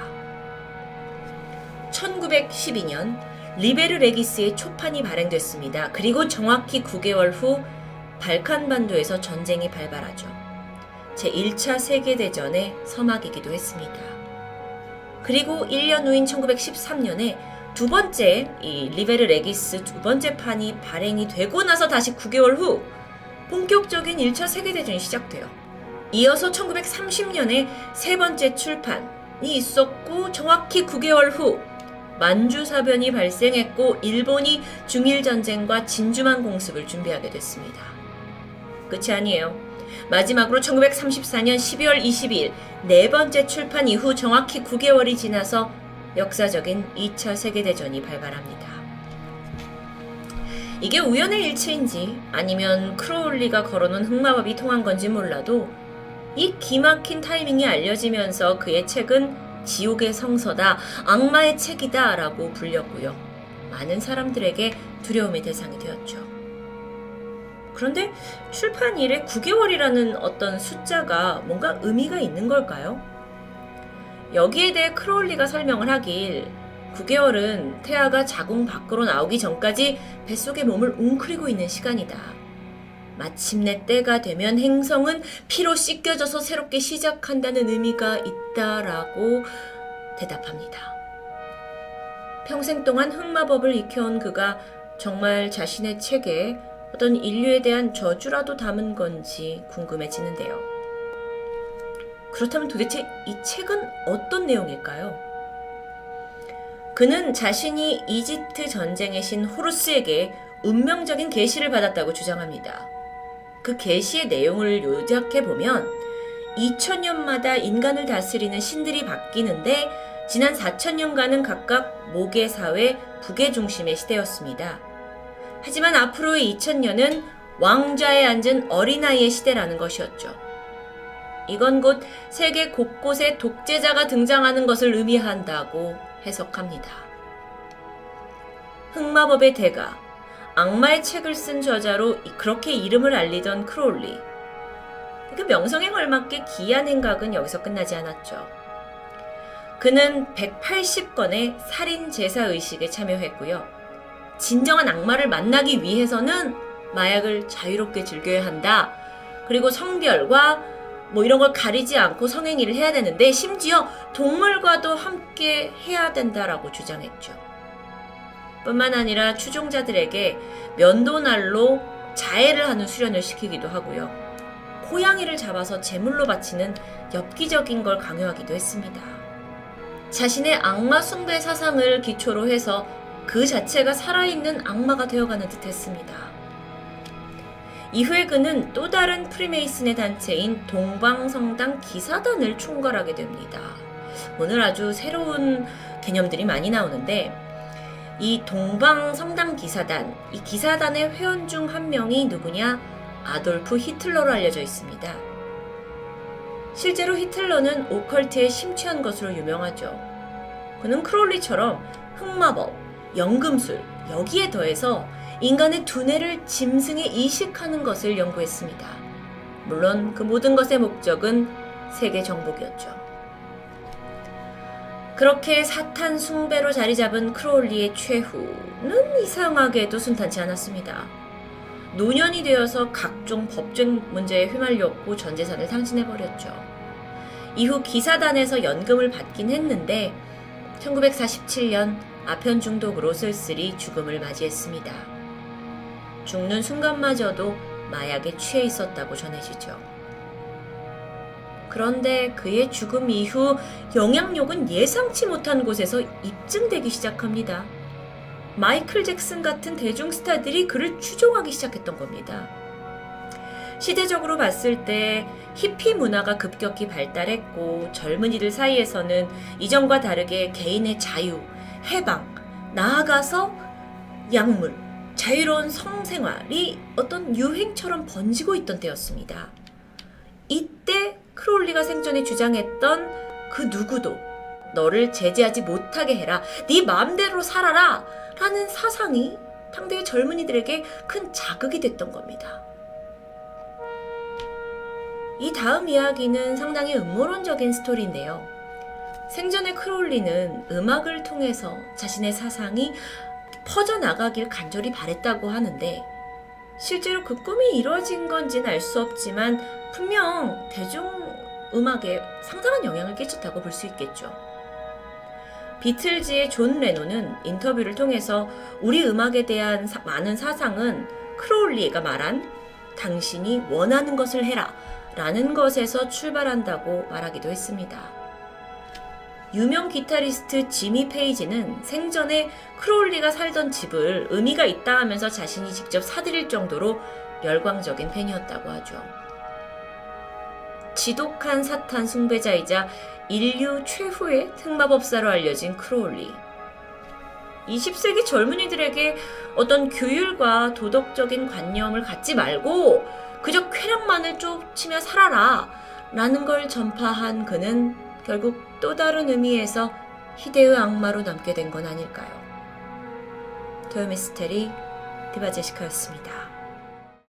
1912년 리베르 레기스의 초판이 발행됐습니다. 그리고 정확히 9개월 후 발칸반도에서 전쟁이 발발하죠. 제1차 세계대전의 서막이기도 했습니다. 그리고 1년 후인 1913년에 두 번째 이 리베르 레기스 두 번째 판이 발행이 되고 나서 다시 9개월 후 본격적인 1차 세계대전이 시작돼요. 이어서 1930년에 세 번째 출판이 있었고 정확히 9개월 후 만주사변이 발생했고 일본이 중일전쟁과 진주만 공습을 준비하게 됐습니다. 끝이 아니에요. 마지막으로 1934년 12월 22일 네 번째 출판 이후 정확히 9개월이 지나서 역사적인 2차 세계대전이 발발합니다. 이게 우연의 일치인지 아니면 크로울리가 걸어놓은 흑마법이 통한 건지 몰라도 이 기막힌 타이밍이 알려지면서 그의 책은 지옥의 성서다, 악마의 책이다 라고 불렸고요. 많은 사람들에게 두려움의 대상이 되었죠. 그런데 출판 이래 9개월이라는 어떤 숫자가 뭔가 의미가 있는 걸까요? 여기에 대해 크로울리가 설명을 하길 9개월은 태아가 자궁 밖으로 나오기 전까지 뱃속에 몸을 웅크리고 있는 시간이다. 마침내 때가 되면 행성은 피로 씻겨져서 새롭게 시작한다는 의미가 있다라고 대답합니다. 평생 동안 흑마법을 익혀온 그가 정말 자신의 책에 어떤 인류에 대한 저주라도 담은 건지 궁금해지는데요. 그렇다면 도대체 이 책은 어떤 내용일까요? 그는 자신이 이집트 전쟁의 신 호루스에게 운명적인 계시를 받았다고 주장합니다. 그 계시의 내용을 요약해보면 2000년마다 인간을 다스리는 신들이 바뀌는데 지난 4000년간은 각각 목의 사회, 북의 중심의 시대였습니다. 하지만 앞으로의 2000년은 왕좌에 앉은 어린아이의 시대라는 것이었죠. 이건 곧 세계 곳곳에 독재자가 등장하는 것을 의미한다고 해석합니다. 흑마법의 대가, 악마의 책을 쓴 저자로 그렇게 이름을 알리던 크롤리. 그 명성에 걸맞게 기이한 행각은 여기서 끝나지 않았죠. 그는 180건의 살인 제사 의식에 참여했고요. 진정한 악마를 만나기 위해서는 마약을 자유롭게 즐겨야 한다. 그리고 성별과 이런 걸 가리지 않고 성행위를 해야 되는데 심지어 동물과도 함께 해야 된다라고 주장했죠. 뿐만 아니라 추종자들에게 면도날로 자해를 하는 수련을 시키기도 하고요. 고양이를 잡아서 제물로 바치는 엽기적인 걸 강요하기도 했습니다. 자신의 악마 숭배 사상을 기초로 해서 그 자체가 살아있는 악마가 되어가는 듯 했습니다. 이후에 그는 또 다른 프리메이슨의 단체인 동방성당 기사단을 총괄하게 됩니다. 오늘 아주 새로운 개념들이 많이 나오는데 이 동방성당 기사단, 이 기사단의 회원 중 한 명이 누구냐? 아돌프 히틀러로 알려져 있습니다. 실제로 히틀러는 오컬트에 심취한 것으로 유명하죠. 그는 크롤리처럼 흑마법, 연금술, 여기에 더해서 인간의 두뇌를 짐승에 이식하는 것을 연구했습니다. 물론 그 모든 것의 목적은 세계 정복이었죠. 그렇게 사탄 숭배로 자리 잡은 크롤리의 최후는 이상하게도 순탄치 않았습니다. 노년이 되어서 각종 법정 문제에 휘말렸고 전 재산을 탕진해버렸죠. 이후 기사단에서 연금을 받긴 했는데 1947년 아편 중독으로 쓸쓸히 죽음을 맞이했습니다. 죽는 순간마저도 마약에 취해 있었다고 전해지죠. 그런데 그의 죽음 이후 영향력은 예상치 못한 곳에서 입증되기 시작합니다. 마이클 잭슨 같은 대중 스타들이 그를 추종하기 시작했던 겁니다. 시대적으로 봤을 때 히피 문화가 급격히 발달했고 젊은이들 사이에서는 이전과 다르게 개인의 자유, 해방, 나아가서 약물, 자유로운 성생활이 어떤 유행처럼 번지고 있던 때였습니다. 이때 크롤리가 생전에 주장했던 그 누구도 너를 제재하지 못하게 해라, 네 마음대로 살아라 라는 사상이 당대의 젊은이들에게 큰 자극이 됐던 겁니다. 이 다음 이야기는 상당히 음모론적인 스토리인데요. 생전에 크롤리는 음악을 통해서 자신의 사상이 퍼져나가길 간절히 바랬다고 하는데 실제로 그 꿈이 이루어진 건지는 알 수 없지만 분명 대중음악에 상당한 영향을 끼쳤다고 볼 수 있겠죠. 비틀즈의 존 레논은 인터뷰를 통해서 우리 음악에 대한 많은 사상은 크롤리가 말한 당신이 원하는 것을 해라 라는 것에서 출발한다고 말하기도 했습니다. 유명 기타리스트 지미 페이지는 생전에 크롤리가 살던 집을 의미가 있다 하면서 자신이 직접 사들일 정도로 열광적인 팬이었다고 하죠. 지독한 사탄 숭배자이자 인류 최후의 흑마법사로 알려진 크롤리. 20세기 젊은이들에게 어떤 규율과 도덕적인 관념을 갖지 말고 그저 쾌락만을 쫓으며 살아라 라는 걸 전파한 그는 결국 또 다른 의미에서 희대의 악마로 남게 된 건 아닐까요? 토요미스테리 디바제시카였습니다.